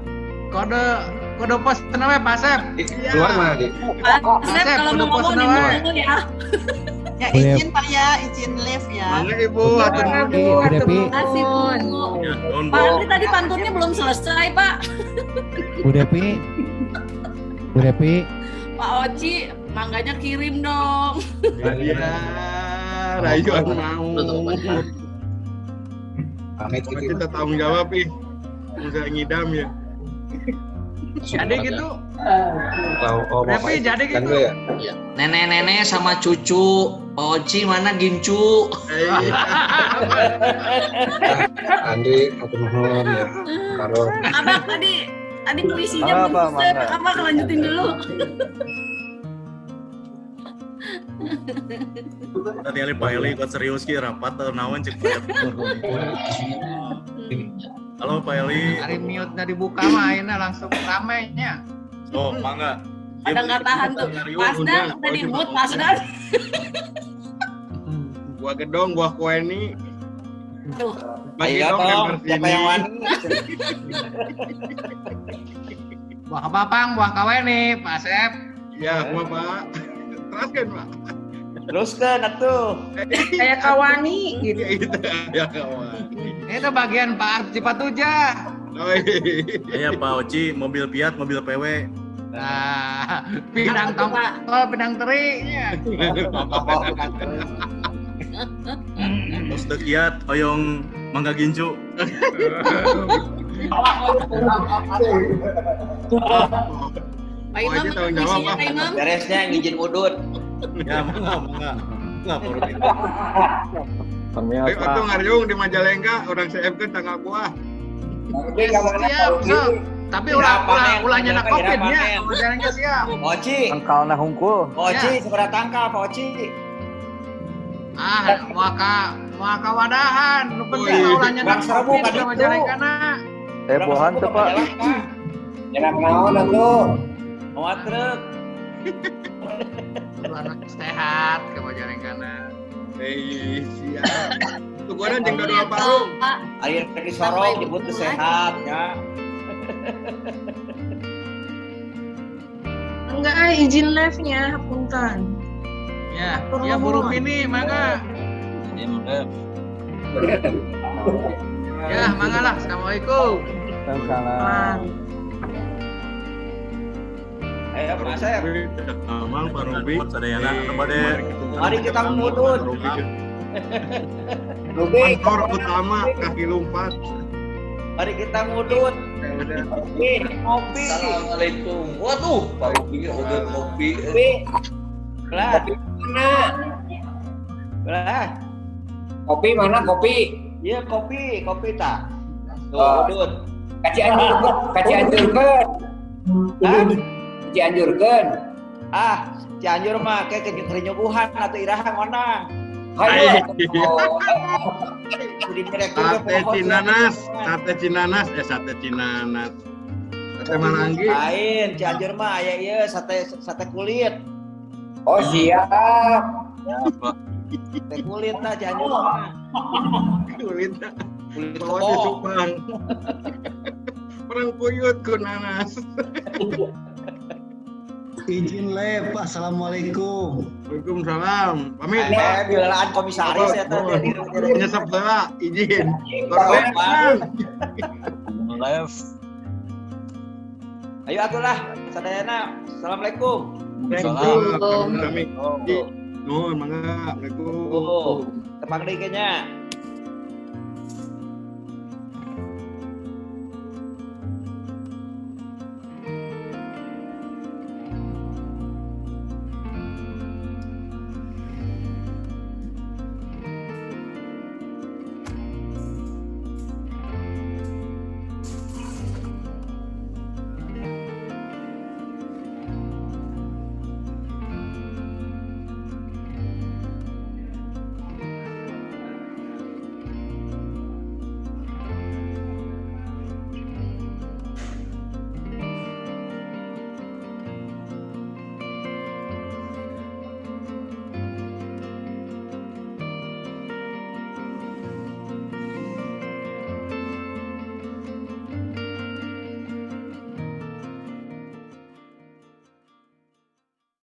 Kode pos namanya Pak Sep. Keluar mana di? Pak Sep kalau mau ngomong di dulu ya. Ya izin Pak ya, izin live ya. Mangga Ibu, atur Bu Depi. Terima kasih Bu. Ya, nuhun, Bu. Pak Andri tadi pantunnya belum selesai Pak. Bu Depi. Pak Oci, mangganya kirim dong. Ya, Rayu aku mau. Pamit kita tanggung jawab ih. Bisa ngidam ya. Jadi gitu. Tapi jadi gitu. Ya. Nenek-nenek sama cucu. Pak Oci mana Gincu? Andi, aku mohon ya. Kalau Abang tadi puisinya belum selesai. Abang lanjutin dulu. Tadi ali Pak Eli ikut serius ki rapat atau naon cek. Halo Pak Eli. Hari mute dari buka mainnya langsung ramainya. Oh, mangga. Ada nggak tahan tuh. Pasdan tadi mood Pasdan. Buah gedong, buah kueni. Tuh. Bagi Ayo dong dong, gambar siapa sini. yang wani? Buah kapapang, buah kaweni, Pak Asep. Ya, gua Pak. Teruskan Pak. Teruskan atuh. Kayak kawani gitu. Itu ya kawan. Itu bagian Pak Cipatuja. Oh, Iya Pak Oci, mobil Fiat, mobil PW. Nah, pinang tongkol, pinang teri. Terus dekiat, hoyong mangga gincu. Pak Imam, Oci tanggung jawab puisinya Pak. Pak Imam. Beresnya ngizin udut. Ya, mangga. Enggak perlu. Ayo atuh ngaryung di Majalengka, orang CFK tangga buah. Siap, sok. Tapi ulahnya nak COVID-nya. Jalannya siap. Oci, engkau nah hungkul. Oci seberapa tangkal Pak Oci? Maka wadahan. Nu penting ulahnya nak Bang Serbu COVID kan sama itu. Jalengkana. Bohan tuh Pak. Enak naon atuh? Mau truk. Anak sehat ke Jalengkana. Siap. Tuh gua jeung dodol parung. Air di sorong nyebut sehat ya. Enggak, izin live-nya, punten. Ya, ya burung ini, mangga. Ya, mangga lah. Assalamualaikum. Salam. Ayo Pak Asep. Amang Pak Robi. Sadayana, kepada Mari kita ngudut. Kantor utama kaki lompat. Mari kita ngudut. Kopi. Assalamualaikum. Waduh, Pak Robi udah kopi. Kopi. Belah. Belah. Kopi mana kopi? Iya kopi tak. Tuh udut. Kaci anjurkeun. Hah? Kaci anjurkeun. Cianjur mah kayak kenyuguhan atau irahan mana? Hai. Jadi direktur Sate Cinanas, sate Cinanas. Sate Maranggi. Lain, Cianjur mah aya ieu sate kulit. Oh siap. Sate kulit tah Cianjur mah. Kulit. Kulit Bawa di kebo. Subang. Perang puyut ku nanas. Izin live, Pak. Assalamualaikum. Waalaikumsalam. Pamit. Bilaan komisaris ya teh. Nyesep heula, izin. Live. Ayo atulah, sadayana. Assalamualaikum. Waalaikumsalam. Kami. Nuhun mangga. Assalamualaikum. Tepang deui nya.